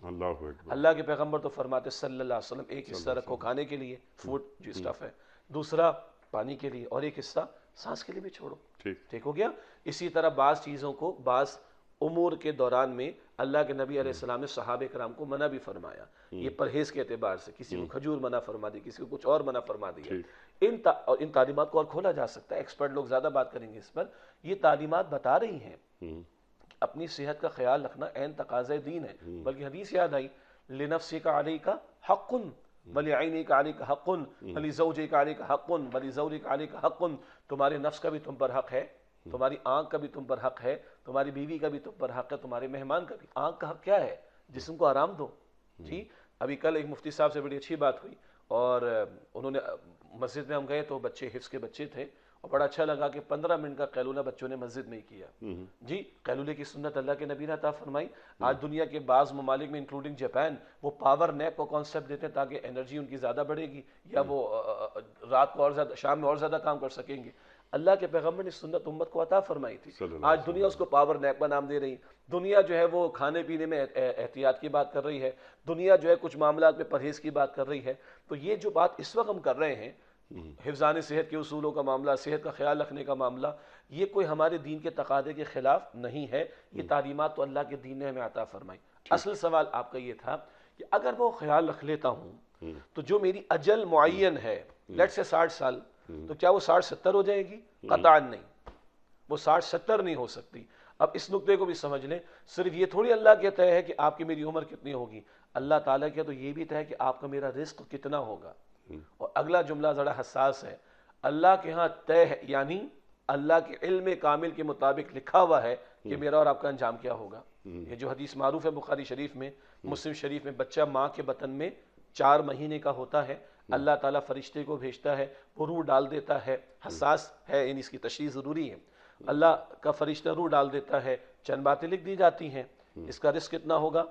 اللہ کے پیغمبر تو فرماتے صلی اللہ علیہ وسلم، ایک حصہ رکھو کھانے کے لیے، فوڈ جو اسٹف ہے، دوسرا پانی کے لیے، اور ایک حصہ سانس کے لیے بھی چھوڑو. ٹھیک ہو گیا. اسی طرح بعض چیزوں کو بعض امور کے دوران میں اللہ کے نبی علیہ السلام نے صحابہ کرام کو منع بھی فرمایا. یہ پرہیز کے اعتبار سے کسی کو کھجور منع فرما دی، کسی کو کچھ اور منع فرما دیا. ان تعلیمات کو اور کھولا جا سکتا ہے، ایکسپرٹ لوگ زیادہ بات کریں گے اس پر. یہ تعلیمات بتا رہی ہیں اپنی صحت کا خیال رکھنا عین تقاضۂ دین ہے. بلکہ حدیث یاد آئی، لنفسک علیک حق وَلِعَيْنِكَ عَلَيْكَ حَقٌ وَلِزَوْجِكَ عَلَيْكَ حَقٌ وَلِزَوْجِكَ عَلَيْكَ حَقٌ. تمہارے نفس کا بھی تم پر حق ہے، تمہاری آنکھ کا بھی تم پر حق ہے، تمہاری بیوی کا بھی تم پر حق ہے، تمہارے مہمان کا بھی. آنکھ کا حق کیا ہے؟ جسم کو آرام دو. جی ابھی کل ایک مفتی صاحب سے بڑی اچھی بات ہوئی، اور انہوں نے مسجد میں ہم گئے تو بچے حفظ کے بچے تھے، اور بڑا اچھا لگا کہ 15 منٹ کا قیلولہ بچوں نے مسجد میں ہی کیا. جی قیلولے کی سنت اللہ کے نبی نے عطا فرمائی. آج دنیا کے بعض ممالک میں انکلوڈنگ جاپان وہ پاور نیپ کو کانسیپٹ دیتے ہیں تاکہ انرجی ان کی زیادہ بڑھے گی، یا وہ رات کو اور زیادہ، شام میں اور زیادہ کام کر سکیں گے. اللہ کے پیغمبر نے سنت امت کو عطا فرمائی تھی. آج دنیا اس کو پاور نیپ کا نام دے رہی. دنیا جو ہے وہ کھانے پینے میں احتیاط کی بات کر رہی ہے، دنیا جو ہے کچھ معاملات میں پرہیز کی بات کر رہی ہے. تو یہ جو بات اس وقت ہم کر رہے ہیں، حفظان صحت کے اصولوں کا معاملہ، صحت کا خیال رکھنے کا معاملہ، یہ کوئی ہمارے دین کے تقاضے کے خلاف نہیں ہے. یہ تعلیمات تو اللہ کے دین نے ہمیں عطا فرمائی. اصل سوال آپ کا یہ تھا کہ اگر وہ خیال رکھ لیتا ہوں تو جو میری اجل معین ہے، لیٹ سے 60 سال، تو کیا وہ 60-70 ہو جائے گی؟ قطعاً نہیں، وہ 60-70 نہیں ہو سکتی. اب اس نقطے کو بھی سمجھ لیں. صرف یہ تھوڑی اللہ کے طے ہے کہ آپ کی میری عمر کتنی ہوگی، اللہ تعالیٰ کے تو یہ بھی طے ہے کہ آپ کا میرا رزق کتنا ہوگا. اور اگلا جملہ ذرا حساس ہے، اللہ کے ہاں طے ہے، یعنی اللہ کے علم کامل کے مطابق لکھا ہوا ہے کہ میرا اور آپ کا انجام کیا ہوگا. یہ جو حدیث معروف ہے بخاری شریف میں، مسلم شریف میں، بچہ ماں کے بطن میں 4 مہینے کا ہوتا ہے، اللہ تعالیٰ فرشتے کو بھیجتا ہے، وہ روح ڈال دیتا ہے. حساس ہے، یعنی اس کی تشریح ضروری ہے. اللہ کا فرشتہ روح ڈال دیتا ہے، چند باتیں لکھ دی جاتی ہیں، اس کا رزق کتنا ہوگا،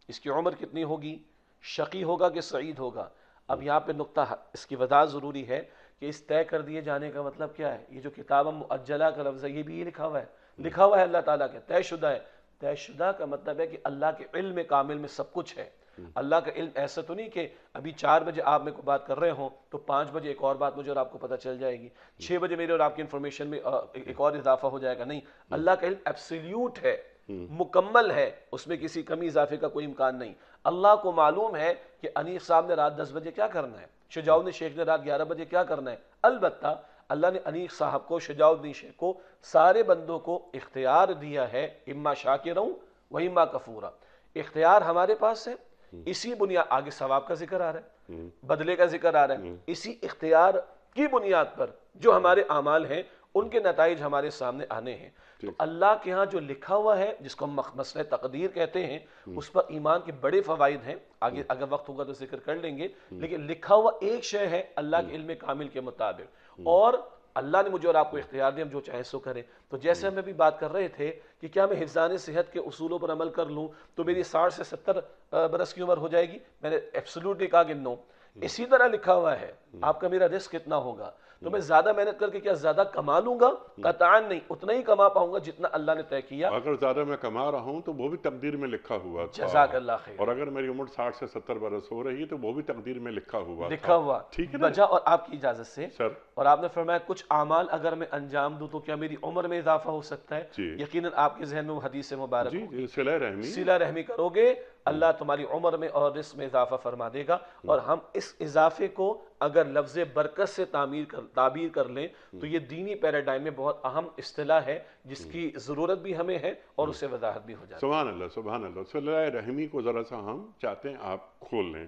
اس کی عمر کتنی ہوگی، شقی ہوگا کہ سعید ہوگا۔ اب یہاں پہ نقطہ اس کی وضاحت ضروری ہے کہ اس طے کر دیے جانے کا مطلب کیا ہے؟ یہ جو کتاب مؤجلہ کا لفظ ہے، یہ بھی یہ لکھا ہوا ہے اللہ تعالیٰ کے، طے شدہ ہے۔ طے شدہ کا مطلب ہے کہ اللہ کے علم کامل میں سب کچھ ہے۔ اللہ کا علم ایسا تو نہیں کہ ابھی 4 بجے آپ میں کو بات کر رہے ہوں تو 5 بجے ایک اور بات مجھے اور آپ کو پتہ چل جائے گی، 6 بجے میرے اور آپ کی انفارمیشن میں ایک اور اضافہ ہو جائے گا، نہیں۔ اللہ کا علم ایبسلیوٹ ہے، مکمل ہے، اس میں کسی کمی اضافے کا کوئی امکان نہیں۔ اللہ کو معلوم ہے کہ انیس صاحب نے رات 10 بجے کیا کرنا ہے، شجاع الدین شیخ نے رات 11 بجے کیا کرنا ہے۔ البتہ اللہ نے انیس صاحب کو، شجاع الدین شیخ کو، سارے بندوں کو اختیار دیا ہے، اما شاکرا و اما کفورا۔ اختیار ہمارے پاس ہے، اسی بنیاد آگے ثواب کا ذکر آ رہا ہے، بدلے کا ذکر آ رہا ہے، اسی اختیار کی بنیاد پر جو ہمارے اعمال ہیں ان کے نتائج ہمارے سامنے آنے ہیں۔ تو اللہ کے ہاں جو لکھا ہوا ہے، جس کو ہم مسئلہ تقدیر کہتے ہیں، اس پر ایمان کے بڑے فوائد ہیں، آگے اگر وقت ہوگا تو ذکر کر لیں گے، لیکن لکھا ہوا ایک شے ہے اللہ کے علم کامل کے مطابق، اور اللہ نے مجھے اور آپ کو اختیار دیا، ہم جو چاہیں سو کریں۔ تو جیسے ہم ابھی بات کر رہے تھے کہ کیا میں حفظان صحت کے اصولوں پر عمل کر لوں تو میری 60 سے 70 برس کی عمر ہو جائے گی، میں نے ایبسولوٹلی کہا کہ نو۔ اسی طرح لکھا ہوا ہے آپ کا میرا رزق کتنا ہوگا، تو میں زیادہ محنت کر کے کیا زیادہ کما لوں گا؟ قطعاً نہیں، اتنا ہی کما پاؤں گا جتنا اللہ نے طے کیا۔ اگر زیادہ میں کما رہا ہوں تو وہ بھی تقدیر میں لکھا ہوا تھا، جزاک اللہ خیر۔ اور اگر میری عمر 60 سے 70 برس ہو رہی ہے تو وہ بھی تقدیر میں لکھا ہوا لکھا ہوا، ٹھیک ہے نا بجا اور آپ کی اجازت سے سر؟ اور آپ نے فرمایا کچھ اعمال اگر میں انجام دوں تو کیا میری عمر میں اضافہ ہو سکتا ہے؟ جی یقیناً آپ کے ذہن میں وہ حدیث مبارک جی ہوگی، صلہ رحمی، صلہ رحمی کرو گے اللہ تمہاری عمر میں اور رزق میں اضافہ فرما دے گا۔ اور ہم اس اضافے کو اگر لفظ برکت سے تعبیر کر لیں تو یہ دینی پیراڈائم میں بہت اہم اصطلاح ہے جس کی ضرورت بھی ہمیں ہے اور اس سے وضاحت بھی ہو جاتی ہے۔ سبحان اللہ سبحان اللہ۔ صلہ رحمی کو ذرا سا ہم چاہتے ہیں آپ کھول لیں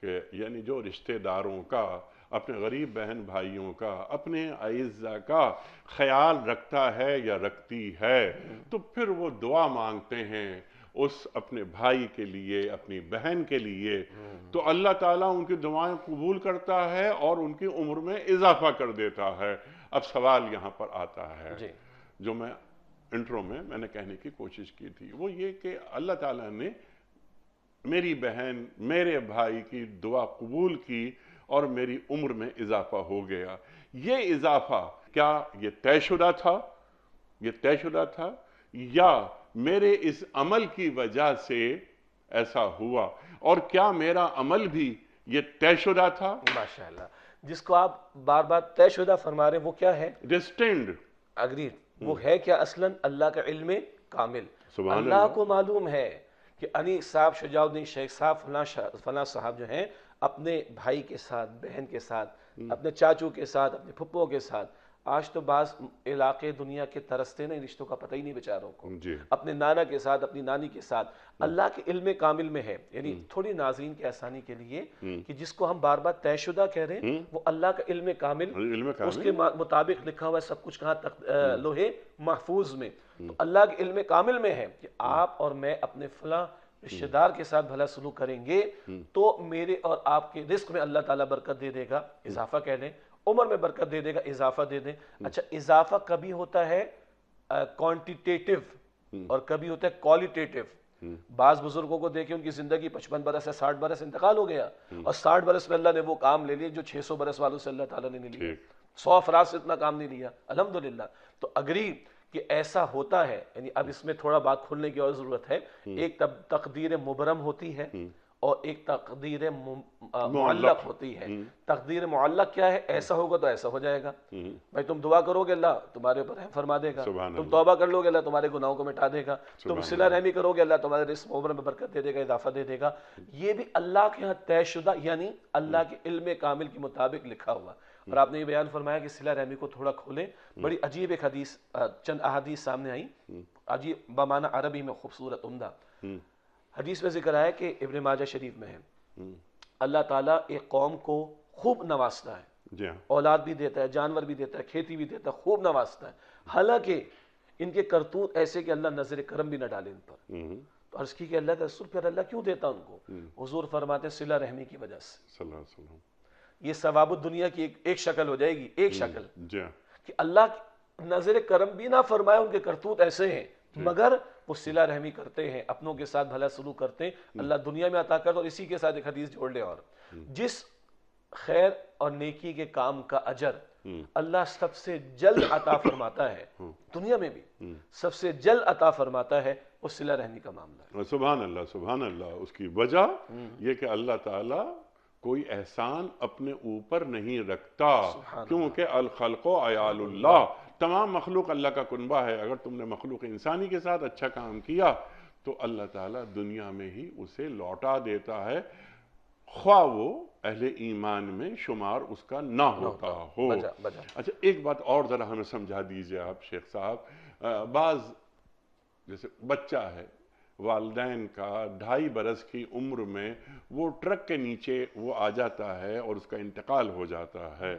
کہ یعنی جو رشتہ داروں کا، اپنے غریب بہن بھائیوں کا، اپنے اعزاء کا خیال رکھتا ہے یا رکھتی ہے تو پھر وہ دعا مانگتے ہیں اس اپنے بھائی کے لیے، اپنی بہن کے لیے، تو اللہ تعالیٰ ان کی دعائیں قبول کرتا ہے اور ان کی عمر میں اضافہ کر دیتا ہے۔ اب سوال یہاں پر آتا ہے جو میں انٹرو میں نے کہنے کی کوشش کی تھی، وہ یہ کہ اللہ تعالیٰ نے میری بہن، میرے بھائی کی دعا قبول کی اور میری عمر میں اضافہ ہو گیا۔ یہ اضافہ کیا یہ طے شدہ تھا؟ یہ طے شدہ تھا یا میرے اس عمل کی وجہ سے ایسا ہوا؟ اور کیا میرا عمل بھی یہ طے شدہ تھا؟ ماشاءاللہ، جس کو آپ بار بار طے شدہ فرما رہے ہیں وہ کیا ہے؟ ڈسٹینڈ، اگریڈ، وہ ہے کیا اصلاً اللہ کا علم کامل۔ اللہ کو معلوم ہے کہ انیس صاحب، شجاع الدین شیخ صاحب، فلاں صاحب جو ہیں اپنے بھائی کے ساتھ، بہن کے ساتھ، اپنے چاچو کے ساتھ، اپنے پھپھو کے ساتھ، آج تو بعض علاقے دنیا کے ترستے ہیں، رشتوں کا پتہ ہی نہیں بیچاروں کو، اپنے نانا کے ساتھ، اپنی نانی کے ساتھ، اللہ کے علم کامل میں ہے۔ یعنی تھوڑی ناظرین کی آسانی کے لیے کہ جس کو ہم بار بار طے شدہ کہہ رہے ہیں وہ اللہ کا علم کامل، اس کے مطابق لکھا ہوا ہے سب کچھ کہاں تک؟ لوہے محفوظ میں۔ تو اللہ کے علم کامل میں ہے کہ آپ اور میں اپنے فلاں رشتہ دار کے ساتھ بھلا سلوک کریں گے تو میرے اور آپ کے رزق میں اللہ تعالیٰ برکت دے دے گا، اضافہ کہہ دیں، عمر میں برکت دے دے گا، اضافہ دے دیں۔ اچھا، اضافہ کبھی ہوتا ہے کوانٹیٹیو اور کبھی ہوتا ہے کوالٹیٹیو۔ بعض بزرگوں کو دیکھیں ان کی زندگی 55 برس ہے، 60 برس انتقال ہو گیا، اور 60 برس میں اللہ نے وہ کام لے لیا جو 600 برس والوں سے اللہ تعالیٰ نے نہیں لیا، 100 افراد سے اتنا کام نہیں لیا، الحمدللہ۔ تو اگری کہ ایسا ہوتا ہے، یعنی اب اس میں تھوڑا بات کھلنے کی اور ضرورت ہے۔ ایک تقدیر مبرم ہوتی ہے اور ایک تقدیر معلق ہوتی ہے۔ تقدیر معلق کیا ہے؟ ایسا ہوگا تو ایسا ہو جائے گا، بھائی تم دعا کرو گے اللہ تمہارے اوپر رحم فرما دے گا، تم توبہ کر لو گے اللہ تمہارے گناہوں کو مٹا دے گا، تم صلہ رحمی کرو گے اللہ تمہارے رزق عمر میں برکت دے دے گا، اضافہ دے دے گا۔ یہ بھی اللہ کے ہاں طے شدہ، یعنی اللہ کے علم کامل کے مطابق لکھا ہوا۔ اور آپ نے یہ بیان فرمایا کہ صلہ رحمی کو تھوڑا کھولیں، بڑی عجیب ایک حدیث، چند احادیث سامنے آئیں، عجیب بمعنی عربی میں خوبصورت، عمدہ۔ حدیث میں ذکر آیا کہ ابن ماجہ شریف میں ہے، اللہ تعالیٰ ایک قوم کو خوب نوازتا ہے، اولاد بھی دیتا ہے، جانور بھی دیتا ہے، کھیتی بھی دیتا ہے، خوب نوازتا ہے، حالانکہ ان کے کرتوت ایسے کہ اللہ نظر کرم بھی نہ ڈالے ان پر۔ تو عرض کی کہ اللہ کے رسول پھر اللہ کیوں دیتا ان کو؟ حضور فرماتے ہیں صلہ رحمی کی وجہ سے۔ یہ ثواب الدنیا کی ایک شکل ہو جائے گی، ایک شکل کہ اللہ نظر کرم بھی نہ فرمائے، ان کے کرتوت ایسے ہیں، مگر وہ صلہ رحمی کرتے ہیں، اپنوں کے ساتھ بھلا سلوک کرتے ہیں، اللہ دنیا میں عطا کرتا. اور اسی کے ساتھ ایک حدیث جوڑ لیں، اور جس خیر اور نیکی کے کام کا اجر اللہ سب سے جلد عطا فرماتا ہے، دنیا میں بھی سب سے جلد عطا فرماتا ہے، وہ صلہ رحمی کا معاملہ ہے. سبحان اللہ، سبحان اللہ. اس کی وجہ یہ کہ اللہ تعالیٰ کوئی احسان اپنے اوپر نہیں رکھتا، کیونکہ الخلق و عیال اللہ، تمام مخلوق اللہ کا کنبہ ہے. اگر تم نے مخلوق انسانی کے ساتھ اچھا کام کیا تو اللہ تعالیٰ دنیا میں ہی اسے لوٹا دیتا ہے، خواہ وہ اہل ایمان میں شمار اس کا نہ ہوتا ہو. اچھا ایک بات اور ذرا ہمیں سمجھا دیجئے آپ شیخ صاحب. بعض جیسے بچہ ہے، والدین کا 2.5 برس کی عمر میں وہ ٹرک کے نیچے وہ آ جاتا ہے اور اس کا انتقال ہو جاتا ہے،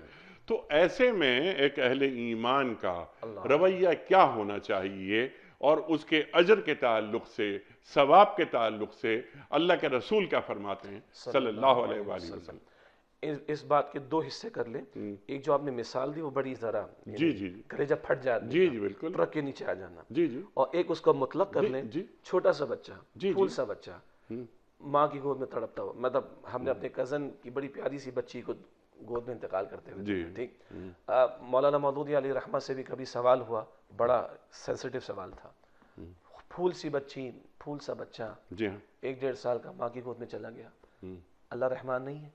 تو ایسے میں ایک اہل ایمان کا رویہ کیا ہونا چاہیے، اور اس کے اجر کے تعلق سے، ثواب کے تعلق سے اللہ کے رسول کیا فرماتے ہیں صلی اللہ علیہ وآلہ وسلم؟ اس بات کے 2 حصے کر لیں. ایک جو آپ نے مثال دی وہ بڑی ذرا جی کلیجہ پھٹ جاتا، جی بالکل، ٹرک کے نیچے آ جانا. جی اور ایک اس کو مطلق کر لیں، چھوٹا سا بچہ، پھول سا بچہ، ماں کی گود میں تڑپتا ہوا. مطلب ہم نے اپنے کزن کی بڑی پیاری سی بچی کو گود میں انتقال کرتے ہوئے، ٹھیک. مولانا مودودی علیہ رحمہ سے بھی کبھی سوال ہوا، بڑا سینسیٹیو سوال تھا. پھول سی بچی، پھول سا بچہ، 1-1.5 سال کا، ماں کی گود میں چلا گیا، اللہ رحمان نہیں ہے؟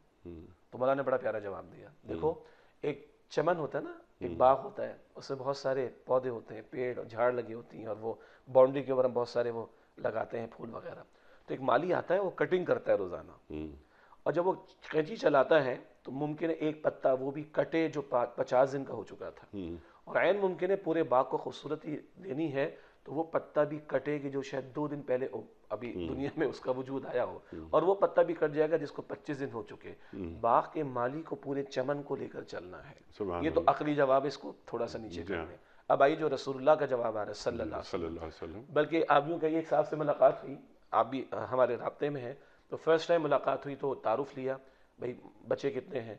تو مولانا نے بڑا پیارا جواب دیا. دیکھو ایک چمن ہوتا ہے نا، ایک باغ ہوتا ہے، اس میں بہت سارے پودے ہوتے ہیں، پیڑ اور جھاڑ لگی ہوتی ہیں، اور وہ باؤنڈری کے اوپر ہم بہت سارے وہ لگاتے ہیں پھول وغیرہ. تو ایک مالی آتا ہے، وہ کٹنگ کرتا ہے روزانہ، اور جب وہ قینچی چلاتا ہے تو ممکن ہے ایک پتا وہ بھی کٹے جو 50 دن کا ہو چکا تھا، اور عین ممکن ہے پورے باغ کو خوبصورتی دینی ہے تو وہ پتا بھی کٹے گی جو شاید 2 دن پہلے ابھی دنیا میں اس کا وجود آیا ہو، اور وہ پتا بھی کٹ جائے گا جس کو 25 دن ہو چکے. باغ کے مالی کو پورے چمن کو لے کر چلنا ہے. یہ تو عقلی جواب، اس کو تھوڑا سا نیچے کر لیں. اب آئی جو رسول اللہ کا جواب آ رہا ہے صلی اللہ علیہ وسلم. بلکہ آپ یوں کہیے ایک صاحب سے ملاقات ہوئی، آپ بھی ہمارے رابطے میں ہیں، تو فرسٹ ٹائم ملاقات ہوئی تو تعارف لیا، بھائی بچے کتنے ہیں؟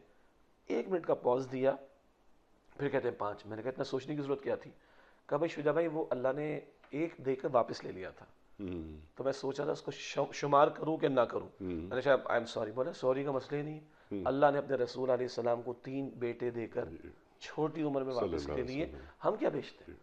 1 منٹ کا پاز دیا، پھر کہتے ہیں 5. میں نے کہا اتنا سوچنے کی ضرورت کیا تھی؟ کہا بھائی شجاع بھائی وہ اللہ نے 1 دے کر واپس لے لیا تھا، تو میں سوچا تھا اس کو شمار کروں کہ نہ کروں. میں نے کہا آئی ایم سوری. بولا سوری کا مسئلہ ہی نہیں ہے، اللہ نے اپنے رسول علیہ السلام کو 3 بیٹے دے کر چھوٹی عمر میں واپس لے لیے، ہم کیا بیچتے ہیں؟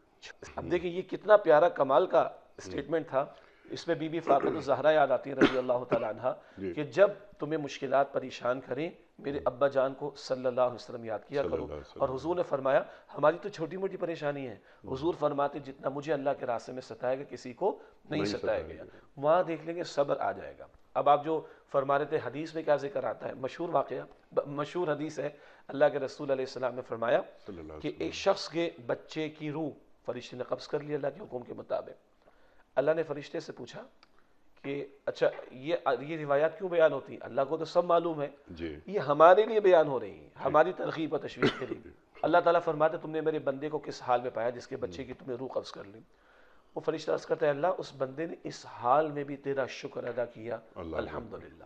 اب دیکھیں یہ کتنا پیارا کمال کا اسٹیٹمنٹ تھا. اس میں بی بی فاطمہ الزہرا یاد آتی ہے رضی اللہ تعالیٰ عنہ کہ جب تمہیں مشکلات پریشان کریں میرے ابا جان کو صلی اللہ علیہ وسلم یاد کیا کرو. اور حضور نے فرمایا ہماری تو چھوٹی موٹی پریشانی ہے، حضور فرماتے جتنا مجھے اللہ کے راستے میں ستایا گا کسی کو نہیں ستایا گیا. وہاں دیکھ لیں گے صبر آ جائے گا. اب آپ جو فرما رہے تھے حدیث میں کیا ذکر آتا ہے، مشہور واقعہ، مشہور حدیث ہے، اللہ کے رسول علیہ السلام نے فرمایا کہ ایک شخص کے بچے کی روح فرشتے نے قبض کر لی اللہ کے حکم کے مطابق. اللہ نے فرشتے سے پوچھا کہ اچھا یہ روایات کیوں بیان ہوتی ہیں؟ اللہ کو تو سب معلوم ہے، یہ ہمارے لیے بیان ہو رہی ہیں، ہماری ترغیب و تشویق کے لیے. اللہ تعالیٰ فرماتے تم نے میرے بندے کو کس حال میں پایا جس کے بچے کی تمہیں روح قبض کر لی؟ وہ فرشتہ عرض کرتا ہے اللہ اس بندے نے اس حال میں بھی تیرا شکر ادا کیا، الحمدللہ.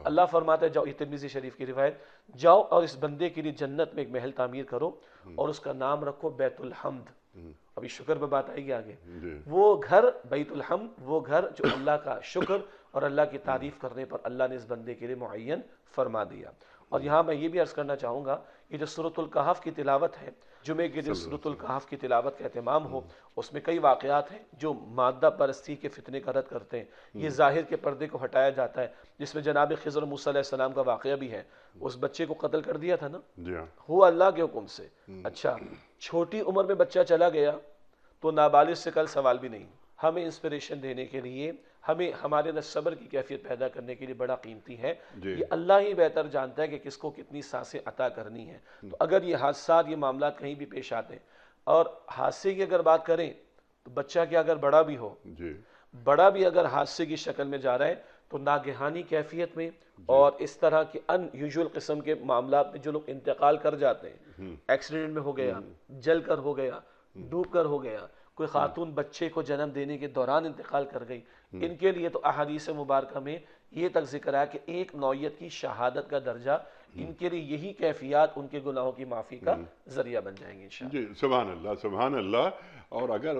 اللہ فرماتا ہے جاؤ، یہ ترمذی شریف کی روایت، جاؤ اور اس بندے کے لیے جنت میں ایک محل تعمیر کرو اور اس کا نام رکھو بیت الحمد. ابھی شکر پہ بات آئے گی آگے. وہ گھر بیت الحمد، وہ گھر جو اللہ کا شکر اور اللہ کی تعریف کرنے پر اللہ نے اس بندے کے لیے معین فرما دیا. اور یہاں میں یہ بھی عرض کرنا چاہوں گا یہ جو سورۃ الکہف کی تلاوت ہے، جمعے کے دن سورۃ الکہف کی تلاوت کا اہتمام ہو، اس میں کئی واقعات ہیں جو مادہ پرستی کے فتنے کا رد کرتے ہیں. یہ ظاہر کے پردے کو ہٹایا جاتا ہے، جس میں جناب خضر موسیٰ علیہ السلام کا واقعہ بھی ہے. اس بچے کو قتل کر دیا تھا نا، ہوا اللہ کے حکم سے. اچھا چھوٹی عمر میں بچہ چلا گیا تو نابالغ سے کل سوال بھی نہیں. ہمیں انسپریشن دینے کے لیے، ہمیں ہمارے اندر صبر کی کیفیت پیدا کرنے کے لیے بڑا قیمتی ہے. یہ اللہ ہی بہتر جانتا ہے کہ کس کو کتنی سانسیں عطا کرنی ہیں. تو اگر یہ حادثات، یہ معاملات کہیں بھی پیش آتے ہیں، اور حادثے کی اگر بات کریں تو بچہ کیا اگر بڑا بھی ہو، بڑا بھی اگر حادثے کی شکل میں جا رہا ہے تو ناگہانی کیفیت میں اور اس طرح کے ان یوزول قسم کے معاملات میں جو لوگ انتقال کر جاتے ہیں، ایکسیڈنٹ میں ہو گیا، جل کر ہو گیا، ڈوب کر ہو گیا، کوئی خاتون بچے کو جنم دینے کے دوران انتقال کر گئی، ان کے لیے تو احادیث مبارکہ میں یہ تک ذکر ہے کہ ایک نوعیت کی شہادت کا درجہ، ان کے لیے یہی کیفیات ان کے گناہوں کی معافی کا ذریعہ بن جائیں گے انشاءاللہ۔ جی سبحان اللہ سبحان اللہ۔ اور اگر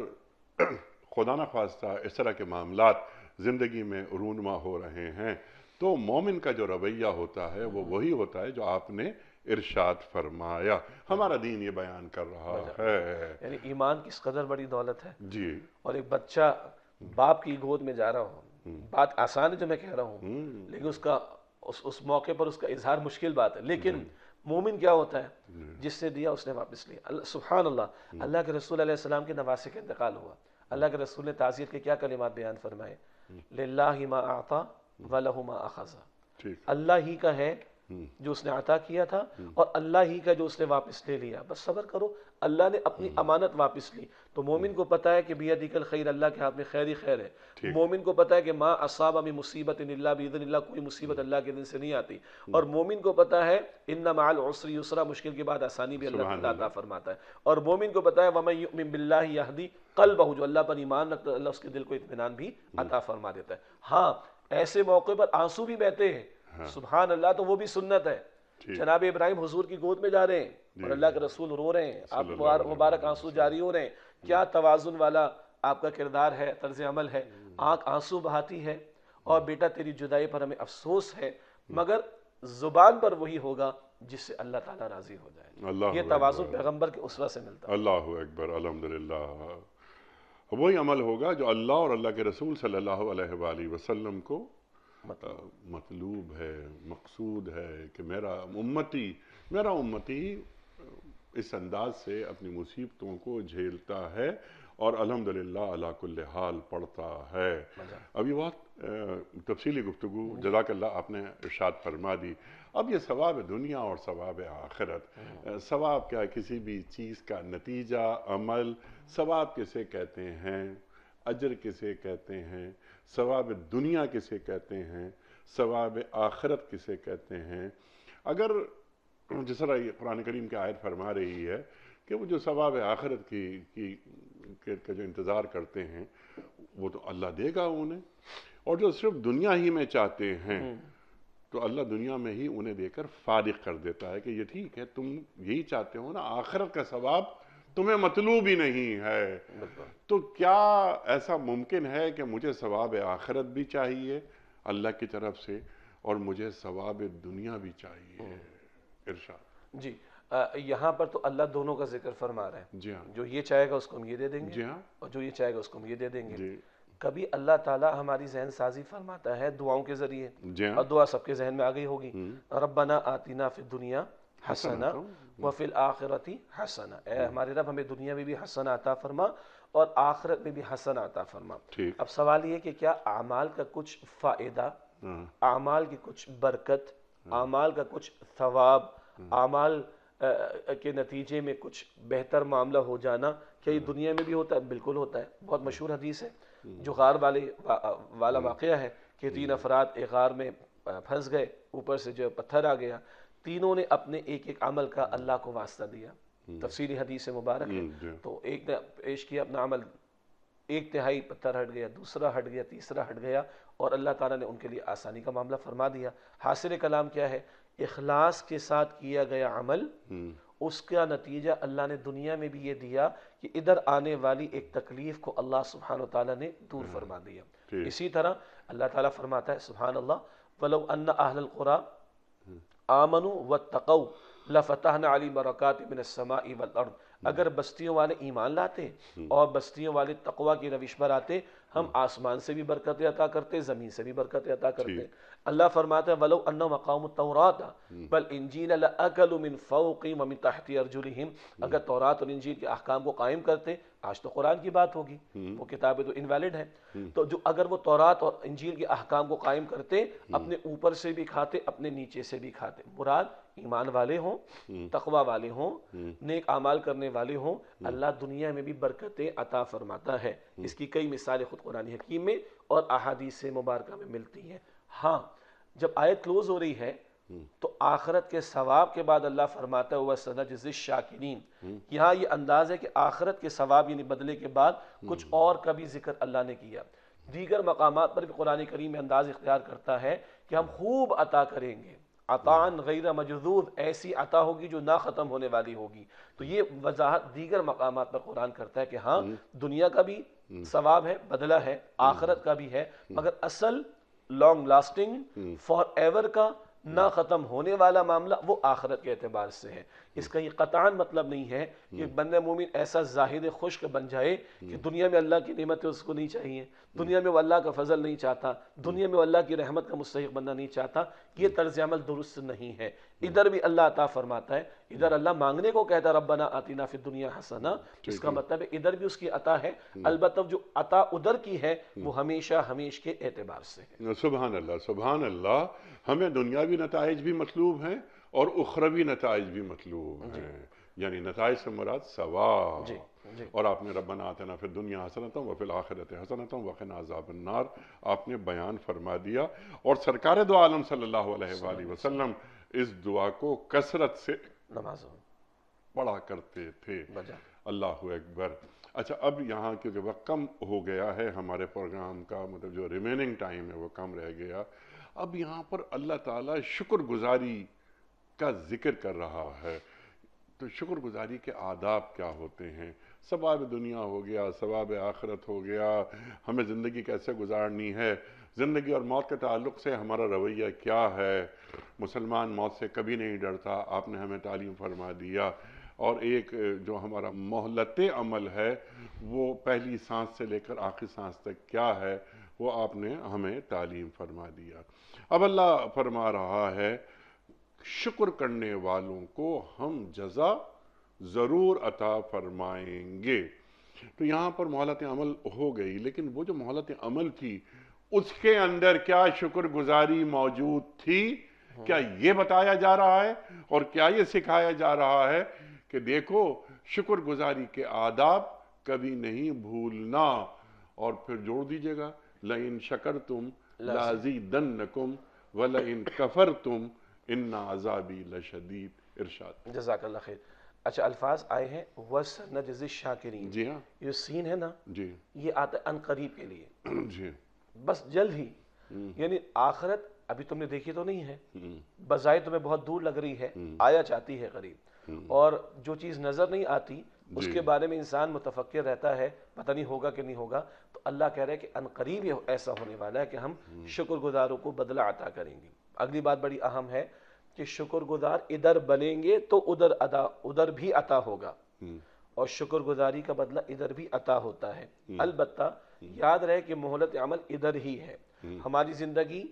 خدا نہ خواستہ اس طرح کے معاملات زندگی میں رونما ہو رہے ہیں تو مومن کا جو رویہ ہوتا ہے وہ وہی ہوتا ہے جو آپ نے ارشاد فرمایا، ہمارا دین یہ بیان کر رہا ہے۔ یعنی ایمان کس قدر بڑی دولت ہے، جی اور ایک بچہ باپ کی گود میں جا رہا ہوں، بات آسان ہے جو میں کہہ رہا ہوں، لیکن اس موقع پر اس کا اظہار مشکل بات ہے، لیکن مومن کیا ہوتا ہے؟ جس نے دیا اس نے واپس لیا۔ سبحان اللہ، اللہ کے رسول علیہ السلام کے نواسے کا انتقال ہوا، اللہ کے رسول نے تعزیت کے کیا کلمات بیان فرمائے؟ للہ ما اعطا ولہ ما اخذ، ٹھیک، اللہ ہی کا ہے جو اس نے عطا کیا تھا اور اللہ ہی کا جو اس نے واپس لے لیا، بس صبر کرو، اللہ نے اپنی امانت واپس لی۔ تو مومن کو پتا ہے کہ بیدک الخیر، اللہ کے ہاتھ میں خیر ہی خیر ہے، مومن کو پتا ہے کہ ما اصاب من مصیبت الا باذن اللہ، کوئی مصیبت اللہ کے دن سے نہیں آتی، اور مومن کو پتا ہے ان مع العسر یسرا، مشکل کے بعد آسانی بھی اللہ تعالیٰ عطا فرماتا ہے، اور مومن کو پتا ہے ومن یؤمن باللہ یہدی قلبہ، جو اللہ پر ایمان رکھتا ہے اللہ اس کے دل کو اطمینان بھی عطا فرما دیتا ہے۔ ہاں ایسے موقع پر آنسو بھی بہتے ہیں، سبحان اللہ، تو وہ بھی سنت ہے۔ جناب ابراہیم حضور کی گود میں جا رہے ہیں اور اللہ کے رسول رو رہے ہیں، آپ مبارک آنسو جاری ہو رہے ہیں، کیا توازن والا آپ کا کردار ہے، طرز عمل ہے، آنکھ آنسو بہاتی ہے، اور بیٹا تیری جدائی پر ہمیں افسوس ہے، مگر زبان پر وہی ہوگا جس سے اللہ تعالیٰ راضی ہو جائے۔ یہ توازن پیغمبر کے اسوہ سے ملتا ہے۔ اللہ اکبر، الحمدللہ۔ وہی عمل ہوگا جو اللہ اور اللہ کے رسول صلی اللہ علیہ وآلہ وسلم کو مطلوب ہے، مقصود ہے کہ میرا امتی اس انداز سے اپنی مصیبتوں کو جھیلتا ہے اور الحمدللہ علی کل حال پڑھتا ہے۔ اب یہ بہت تفصیلی گفتگو جزاک اللہ آپ نے ارشاد فرما دی۔ اب یہ ثواب دنیا اور ثواب آخرت، ثواب کیا، کسی بھی چیز کا نتیجہ، عمل، ثواب کسے کہتے ہیں، اجر کسے کہتے ہیں، ثواب دنیا کسے کہتے ہیں، ثواب آخرت کسے کہتے ہیں؟ اگر جس طرح یہ قرآن کریم کی آیت فرما رہی ہے کہ وہ جو ثواب آخرت کا جو انتظار کرتے ہیں وہ تو اللہ دے گا انہیں، اور جو صرف دنیا ہی میں چاہتے ہیں تو اللہ دنیا میں ہی انہیں دے کر فارغ کر دیتا ہے کہ یہ ٹھیک ہے، تم یہی چاہتے ہو نا، آخرت کا ثواب تمہیں مطلوب ہی نہیں ہے، تو کیا ایسا ممکن ہے کہ مجھے ثواب آخرت بھی چاہیے اللہ کی طرف سے اور مجھے ثواب دنیا بھی چاہیے؟ ارشاد۔ جی یہاں پر تو اللہ دونوں کا ذکر فرما رہے ہیں، جی ہاں، جو یہ چاہے گا اس کو ہم یہ دے دیں گے، جی ہاں، اور جو یہ چاہے گا اس کو ہم یہ دے دیں گے۔ جی کبھی اللہ تعالیٰ ہماری ذہن سازی فرماتا ہے دعاؤں کے ذریعے، جی ہاں، اور دعا سب کے ذہن میں آ گئی ہوگی، ربنا آتنا فی الدنیا حسنہ وفی الآخرۃ حسنہ، اے ہمارے رب ہمیں دنیا میں بھی حسنہ عطا فرما اور آخرت میں بھی حسنہ عطا فرما۔ ٹھیک، اب سوال یہ کہ کیا اعمال کا کچھ فائدہ، اعمال کی کچھ برکت، اعمال کا کچھ ثواب، اعمال کے نتیجے میں کچھ بہتر معاملہ ہو جانا، کیا یہ دنیا میں بھی ہوتا ہے؟ بالکل ہوتا ہے۔ بہت مشہور حدیث ہے جو غار والا واقعہ ہے کہ 3 افراد ایک غار میں پھنس گئے، اوپر سے جو پتھر آ گیا، تینوں نے اپنے ایک عمل کا اللہ کو واسطہ دیا، تفصیلی حدیث مبارک ہے، تو ایک نے پیش کیا اپنا عمل، 1/3 پتھر ہٹ گیا، دوسرا ہٹ گیا، تیسرا ہٹ گیا، اور اللہ تعالیٰ نے ان کے لیے آسانی کا معاملہ فرما دیا۔ حاصل کلام کیا ہے؟ اخلاص کے ساتھ کیا گیا عمل، اس کا نتیجہ اللہ نے دنیا میں بھی یہ دیا کہ ادھر آنے والی ایک تکلیف کو اللہ سبحانہ وتعالیٰ نے دور فرما دیا۔ اسی طرح اللہ تعالیٰ فرماتا ہے سبحان اللہ، وَلَوْ أَنَّ أَهْلَ الْقُرَىٰ آمَنُوا وَاتَّقَوْا لَفَتَحْنَا عَلَيْهِمْ بَرَكَاتٍ مِنَ السَّمَاءِ وَالْأَرْضِ، اگر بستیوں والے ایمان لاتے اور بستیوں والے تقوی کی روش پر آتے، ہم آسمان سے بھی برکتیں عطا کرتے، زمین سے بھی برکتیں عطا کرتے۔ اللہ فرماتا ہے وَلَوْ أَنَّهُمْ أَقَامُوا التَّوْرَاةَ وَالْإِنجِيلَ لَأَكَلُوا مِنْ فَوْقِهِمْ وَمِنْ تَحْتِ أَرْجُلِهِمْ، اگر تورات اور انجیل کے احکام کو قائم کرتے، آج تو قرآن کی بات ہوگی، وہ کتابیں تو انویلڈ ہیں، تو جو اگر وہ تورات اور انجیل کے احکام کو قائم کرتے، اپنے اوپر سے بھی کھاتے، اپنے نیچے سے بھی کھاتے، مراد ایمان والے ہوں، تقوی والے ہوں، نیک اعمال کرنے والے ہوں، اللہ دنیا میں بھی برکتیں عطا فرماتا ہے۔ اس کی کئی مثالیں خود قرآن حکیم میں اور احادیث مبارکہ میں ملتی ہیں۔ ہاں جب آیت کلوز ہو رہی ہے تو آخرت کے ثواب کے بعد اللہ فرماتا ہے وَسَنَجْزِي الشَّاكِرِينَ، یہاں یہ انداز ہے کہ آخرت کے ثواب یعنی بدلے کے بعد کچھ اور کا بھی ذکر اللہ نے کیا۔ دیگر مقامات پر بھی قرآن کریم میں انداز اختیار کرتا ہے کہ ہم خوب عطا کریں گے، عطاً غیر مجذوذ، ایسی عطا ہوگی جو نہ ختم ہونے والی ہوگی۔ تو یہ وضاحت دیگر مقامات پر قرآن کرتا ہے کہ ہاں دنیا کا بھی ثواب ہے، بدلہ ہے، آخرت کا بھی ہے، مگر اصل لانگ لاسٹنگ فار ایور کا نہ ختم ہونے والا معاملہ وہ آخرت کے اعتبار سے ہے۔ اس کا یہ قطعاً مطلب نہیں ہے کہ بندہ مومن ایسا زاہد خشک بن جائے کہ دنیا میں اللہ کی نعمتیں اس کو نہیں چاہیے، دنیا میں وہ اللہ کا فضل نہیں چاہتا، دنیا میں وہ اللہ کی رحمت کا مستحق بننا نہیں چاہتا۔ یہ طرز عمل درست نہیں ہے۔ ادھر بھی اللہ عطا فرماتا ہے، ادھر اللہ مانگنے کو کہتا ہے ربنا آتنا فی الدنیا حسنہ، اس کا مطلب ہے ادھر بھی اس کی عطا ہے، البتہ جو عطا ادھر کی ہے وہ ہمیشہ ہمیش کے اعتبار سے ہے۔ سبحان اللہ، سبحان اللہ۔ ہمیں دنیاوی نتائج بھی مطلوب ہیں اور اخروی نتائج بھی مطلوب ہیں، یعنی نتائج سے مراد ثواب۔ اور آپ نے ربنا آتنا فی الدنیا حسنۃ وفی الآخرۃ حسنۃ وقنا عذاب النار آپ نے بیان فرما دیا، اور سرکار دو عالم صلی اللہ علیہ وآلہ وسلم اس دعا کو کثرت سے نمازوں پڑھا کرتے تھے۔ اللہ اکبر۔ اچھا، اب یہاں کے جو وقت کم ہو گیا ہے ہمارے پروگرام کا، مطلب جو ریمیننگ ٹائم ہے وہ کم رہ گیا، اب یہاں پر اللہ تعالیٰ شکر گزاری کا ذکر کر رہا ہے۔ تو شکر گزاری کے آداب کیا ہوتے ہیں؟ ثواب دنیا ہو گیا، ثواب آخرت ہو گیا، ہمیں زندگی کیسے گزارنی ہے، زندگی اور موت کے تعلق سے ہمارا رویہ کیا ہے، مسلمان موت سے کبھی نہیں ڈرتا، آپ نے ہمیں تعلیم فرما دیا، اور ایک جو ہمارا مہلت عمل ہے وہ پہلی سانس سے لے کر آخری سانس تک کیا ہے وہ آپ نے ہمیں تعلیم فرما دیا۔ اب اللہ فرما رہا ہے شکر کرنے والوں کو ہم جزا ضرور عطا فرمائیں گے۔ تو یہاں پر مہلت عمل ہو گئی، لیکن وہ جو مہلت عمل تھی اس کے اندر کیا شکر گزاری موجود تھی؟ کیا یہ بتایا جا رہا ہے اور کیا یہ سکھایا جا رہا ہے کہ دیکھو شکر گزاری کے آداب کبھی نہیں بھولنا؟ اور پھر جوڑ دیجئے گا لَإِن شَكَرْتُمْ لَأَزِيدَنَّكُمْ وَلَإِن كَفَرْتُمْ إِنَّ عَذَابِي لَشَدِيدٌ۔ ارشاد۔ جزاک اللہ خیر۔ اچھا، الفاظ آئے ہیں وَسَنَجْزِي الشَّاكِرِينَ، جی ہاں، یہ سین ہے نا، جی یہ آتا ہے ان قریب کے لیے، جی بس جلد ہی، یعنی آخرت ابھی تم نے دیکھی تو نہیں ہے، بظاہر تمہیں بہت دور لگ رہی ہے، آیا چاہتی ہے قریب، اور جو چیز نظر نہیں آتی اس کے بارے میں انسان متفکر رہتا ہے پتہ نہیں ہوگا کہ نہیں ہوگا، تو اللہ کہہ رہے ہیں کہ ان قریب یہ ایسا ہونے والا ہے کہ ہم شکر گزاروں کو بدلہ عطا کریں گے۔ اگلی بات بڑی اہم ہے کہ شکر گزار ادھر بنیں گے تو ادھر بھی عطا ہوگا، اور شکر گزاری کا بدلہ ادھر بھی عطا ہوتا ہے۔ البتہ یاد رہے کہ مہلت عمل ادھر ہی ہے۔ ہماری زندگی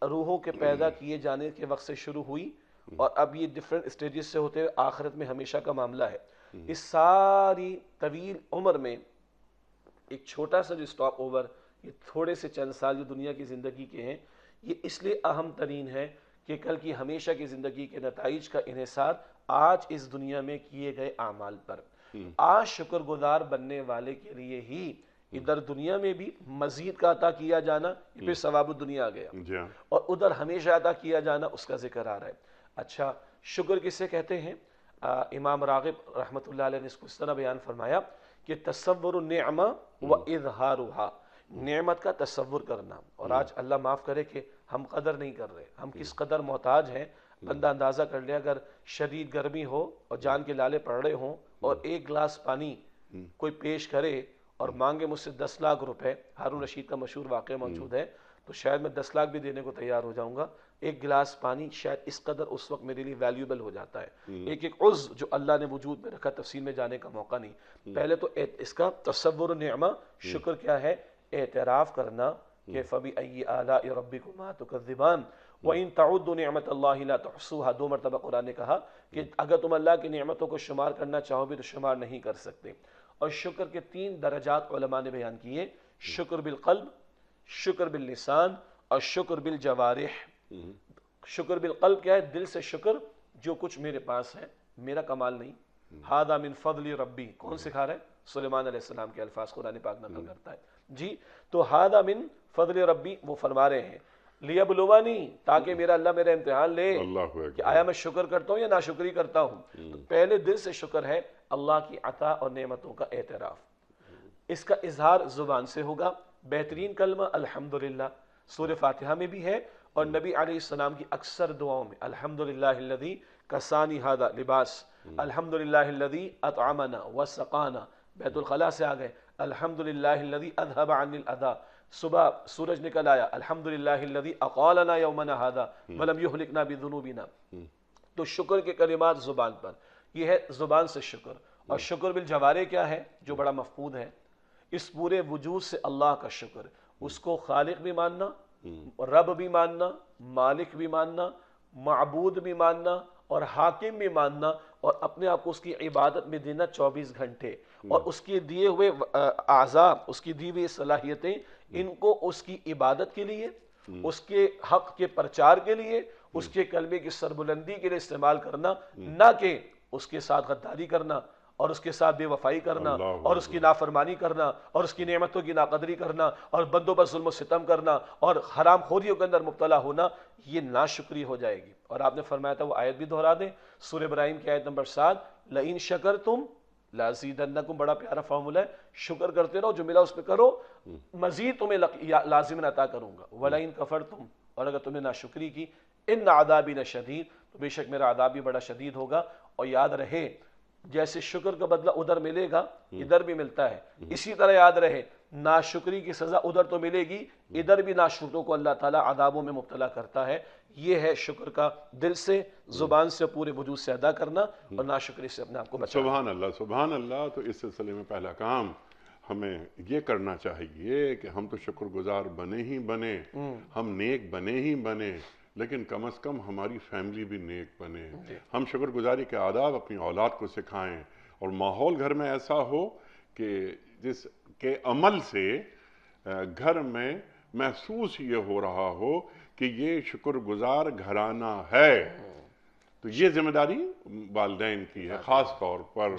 روحوں کے پیدا کیے جانے کے وقت سے شروع ہوئی، اور اب یہ ڈیفرنٹ اسٹیجز سے ہوتے ہوئے آخرت میں ہمیشہ کا معاملہ ہے۔ اس ساری طویل عمر میں ایک چھوٹا سا جو سٹاپ اوور، یہ تھوڑے سے چند سال جو دنیا کی زندگی کے ہیں، یہ اس لیے اہم ترین ہے کہ کل کی ہمیشہ کی زندگی کے نتائج کا انحصار آج اس دنیا میں کیے گئے اعمال پر۔ آج شکر گزار بننے والے کے لیے ہی ادھر دنیا میں بھی مزید کا عطا کیا جانا، یہ پھر ثواب الدنیا آ گیا، اور ادھر ہمیشہ عطا کیا جانا اس کا ذکر آ رہا ہے۔ اچھا، شکر کسے کہتے ہیں؟ امام راغب رحمۃ اللہ علیہ نے اس کو اس طرح بیان فرمایا کہ تصور النعمہ و اظہارها، نعمت کا تصور کرنا، اور آج اللہ معاف کرے کہ ہم قدر نہیں کر رہے، ہم کس قدر محتاج ہیں۔ بندہ اندازہ کر لے، اگر شدید گرمی ہو اور جان کے لالے پڑ رہے ہوں اور ایک گلاس پانی کوئی پیش کرے اور مانگے مجھ سے 10 لاکھ روپے، ہارون رشید کا مشہور واقعہ موجود ہے، تو شاید میں 10 لاکھ بھی دینے کو تیار ہو جاؤں گا۔ ایک گلاس پانی شاید اس قدر اس وقت میرے لیے ویلیوبل ہو جاتا ہے۔ ایک ایک عضو جو اللہ نے وجود میں رکھا، تفصیل میں جانے کا موقع نہیں۔ پہلے تو اس کا تصور نعمہ، شکر کیا ہے؟ اعتراف کرنا کہ فَبِأَيِّ آلَاءِ رَبِّكُمَا تُكَذِّبَانِ وَإِن تَعُدُّوا نِعْمَةَ اللَّهِ لَا تُحْصُوهَا، 2 مرتبہ قرآن نے کہا کہ اگر تم اللہ کی نعمتوں کو شمار کرنا چاہو بھی تو شمار نہیں کر سکتے۔ اور شکر کے 3 درجات علماء نے بیان کیے، شکر بالقلب، شکر باللسان، اور شکر بالجوارح۔ شکر بالقلب کیا ہے؟ دل سے شکر، جو کچھ میرے پاس ہے میرا کمال نہیں، ھذا من فضل ربی، کون سکھا رہا ہے؟ سلیمان علیہ السلام کے الفاظ قرآن پاک نقل کرتا ہے۔ جی، تو ھذا من فضل ربی وہ فرما رہے ہیں۔ لیبلونی، تاکہ میرا اللہ میرا امتحان لے اللہ اکبر۔ کہ آیا میں شکر کرتا ہوں یا ناشکری کرتا ہوں۔ تو پہلے دل سے شکر ہے اللہ کی عطا اور نعمتوں کا اعتراف، اس کا اظہار زبان سے ہوگا۔ بہترین کلمہ الحمدللہ سورہ فاتحہ میں بھی ہے، اور نبی علیہ السلام کی اکثر دعاؤں میں الحمدللہ الذی کسانی ھذا لباس، الحمدللہ الذی اطعمنا وسقانا، بیت الخلاء سے آ گئے الحمدللہ الذی اذهب عنی الاذى، صبح سورج نکل آیا الحمدللہ الذی اقالنا یومنا ھذا ولم یہلکنا بذنوبنا۔ تو شکر کے کلمات زبان پر، یہ ہے زبان سے شکر۔ اور شکر بالجوارح کیا ہے، جو بڑا مفقود ہے، اس پورے وجود سے اللہ کا شکر، اس کو خالق بھی ماننا، رب بھی ماننا، مالک بھی ماننا، معبود بھی ماننا، اور حاکم بھی ماننا، اور اپنے آپ کو اس کی عبادت میں دینا 24 گھنٹے، اور اس کے دیے ہوئے اعضاء، اس کی دی ہوئی صلاحیتیں، ان کو اس کی عبادت کے لیے، اس کے حق کے پرچار کے لیے، اس کے کلمے کی سربلندی کے لیے استعمال کرنا، نہ کہ اس کے ساتھ غداری کرنا، اور اس کے ساتھ بے وفائی کرنا، اور اس کی نافرمانی کرنا، اور اس کی نعمتوں کی ناقدری کرنا، اور بندوں پر ظلم و ستم کرنا، اور حرام خوریوں کے اندر مبتلا ہونا، یہ ناشکری ہو جائے گی۔ اور آپ نے فرمایا تھا وہ آیت بھی دہرا دیں، سورہ ابراہیم کی آیت نمبر 7، لئن شکرتم لازیدنکم، بڑا پیارا فارمولہ ہے، شکر کرتے رہو، جو ملا اس پہ کرو، مزید تمہیں لازم عطا کروں گا، ولئن کفرتم، اور اگر تم نے ناشکری کی، ان عذابی لشدید، تو بے شک میرا عذاب بھی بڑا شدید ہوگا۔ اور یاد رہے جیسے شکر کا بدلہ ادھر ملے گا ادھر بھی ملتا ہے، اسی طرح یاد رہے ناشکری کی سزا ادھر تو ملے گی، ادھر بھی ناشکروں کو اللہ تعالیٰ عذابوں میں مبتلا کرتا ہے۔ یہ ہے شکر کا دل سے، زبان سے، پورے وجود سے ادا کرنا، اور ناشکری سے اپنے آپ کو بچانا۔ سبحان اللہ، سبحان اللہ۔ تو اس سلسلے میں پہلا کام ہمیں یہ کرنا چاہیے کہ ہم تو شکر گزار بنے ہی بنے، ہم نیک بنے ہی بنے، لیکن کم از کم ہماری فیملی بھی نیک بنے۔ ہم شکر گزاری کے آداب اپنی اولاد کو سکھائیں، اور ماحول گھر میں ایسا ہو کہ جس کے عمل سے گھر میں محسوس یہ ہو رہا ہو کہ یہ شکر گزار گھرانہ ہے۔ تو یہ ذمہ داری والدین کی ہے خاص طور پر۔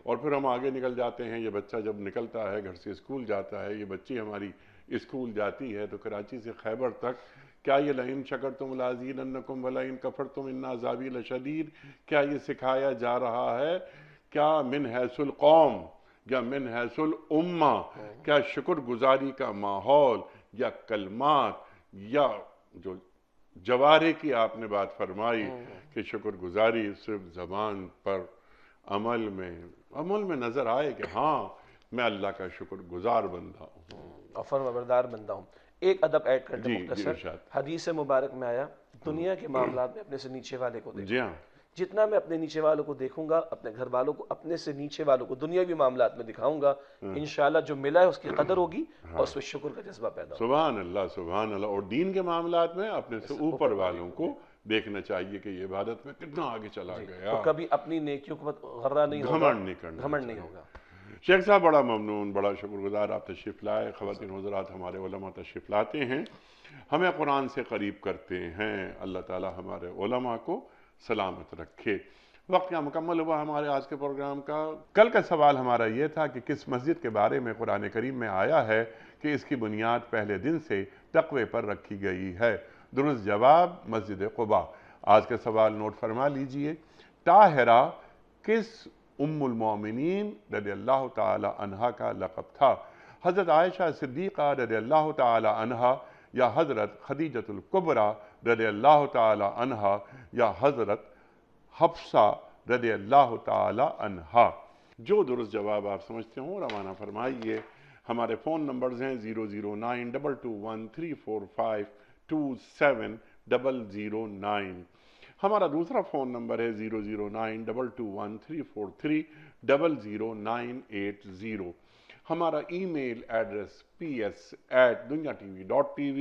اور پھر ہم آگے نکل جاتے ہیں، یہ بچہ جب نکلتا ہے گھر سے اسکول جاتا ہے، یہ بچی ہماری اسکول جاتی ہے، تو کراچی سے خیبر تک کیا یہ لئن شکرتم لازیدنکم ولئن کفرتم ان عذابی لشدید، کیا یہ سکھایا جا رہا ہے؟ کیا من حیث القوم یا من حیث الامہ، کیا شکر گزاری کا ماحول یا کلمات یا جو جوارے کی آپ نے بات فرمائی کہ شکر گزاری صرف زبان پر، عمل میں نظر آئے کہ ہاں میں اللہ کا شکر گزار بندہ ہوں اور فرمانبردار بندہ ہوں۔ ایک ادب ایڈ کر دیں مختصر، ارشاد۔ حدیث مبارک میں آیا دنیا کے معاملات میں اپنے سے نیچے والے کو دیکھو۔ جی ہاں، جتنا میں اپنے نیچے والوں کو دیکھوں گا، اپنے گھر والوں کو اپنے سے نیچے والوں کو دنیاوی معاملات میں دکھاؤں گا، انشاءاللہ جو ملا ہے اس کی قدر ہوگی، اور اس میں شکر کا جذبہ پیدا ہوگا۔ سبحان اللہ، سبحان اللہ۔ اور دین کے معاملات میں اپنے سے اوپر والوں کو دیکھنا چاہیے کہ یہ عبادت میں کتنا آگے چلا گیا، تو کبھی اپنی نیکیوں کو غرہ نہیں ہوگا، گھمنڈ نہیں کرنا، گھمنڈ نہیں ہوگا۔ شیخ صاحب بڑا ممنون، بڑا شکر گزار آپ تشریف لائے۔ خواتین حضرات، ہمارے علماء تشریف لاتے ہیں، ہمیں قرآن سے قریب کرتے ہیں۔ اللہ تعالی ہمارے علماء کو سلامت رکھے۔ وقت کا مکمل ہوا ہمارے آج کے پروگرام کا۔ کل کا سوال ہمارا یہ تھا کہ کس مسجد کے بارے میں قرآن کریم میں آیا ہے کہ اس کی بنیاد پہلے دن سے تقوی پر رکھی گئی ہے؟ درست جواب مسجد قباء۔ آج کا سوال نوٹ فرما لیجئے، طاہرہ کس ام المومنین رضی اللہ تعالی عنہا کا لقب تھا؟ حضرت عائشہ صدیقہ رضی اللہ تعالی عنہا، یا حضرت خدیجۃ الکبریٰ رضی اللہ تعالی عنہا، یا حضرت حفصہ رضی اللہ تعالی عنہا؟ جو درست جواب آپ سمجھتے ہوں روانہ فرمائیے۔ ہمارے فون نمبرز ہیں 00922134527 ہمارا دوسرا فون نمبر ہے 009221343800980۔ ہمارا ای میل ایڈریس ps@duniatv.tv،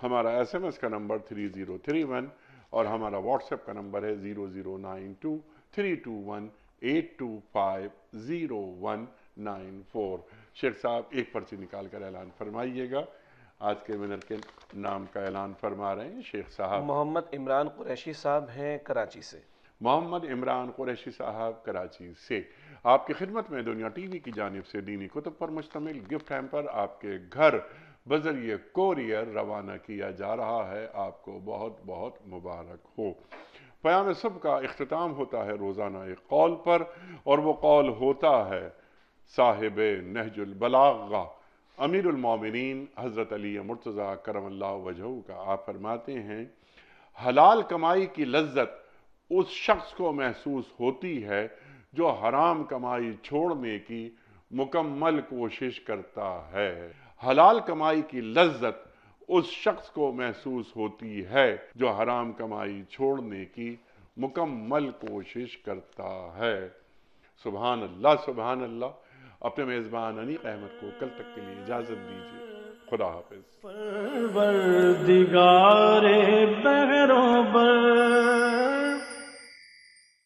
ہمارا SMS کا نمبر 3031، اور ہمارا واٹس ایپ کا نمبر ہے 009232182509194۔ شیخ صاحب ایک پرچی نکال کر اعلان فرمائیے گا۔ آج کے ونر کے نام کا اعلان فرما رہے ہیں شیخ صاحب۔ محمد عمران قریشی صاحب ہیں کراچی سے۔ محمد عمران قریشی صاحب کراچی سے۔ آپ کی خدمت میں دنیا ٹی وی کی جانب سے دینی کتب پر مشتمل گفٹ ہیمپر آپ کے گھر بذریعہ کوریئر روانہ کیا جا رہا ہے۔ آپ کو بہت بہت مبارک ہو۔ پیام صبح کا اختتام ہوتا ہے روزانہ ایک قول پر، اور وہ قول ہوتا ہے صاحب نہج البلاغہ امیر المومنین حضرت علی مرتضیٰ کرم اللہ وجہہ کا۔ آپ فرماتے ہیں حلال کمائی کی لذت اس شخص کو محسوس ہوتی ہے جو حرام کمائی چھوڑنے کی مکمل کوشش کرتا ہے۔ حلال کمائی کی لذت اس شخص کو محسوس ہوتی ہے جو حرام کمائی چھوڑنے کی مکمل کوشش کرتا ہے۔ سبحان اللہ سبحان اللہ۔ اپنے میزبان انیق احمد کو کل تک کے لیے اجازت دیجیے۔ خدا حافظ۔ پروردگار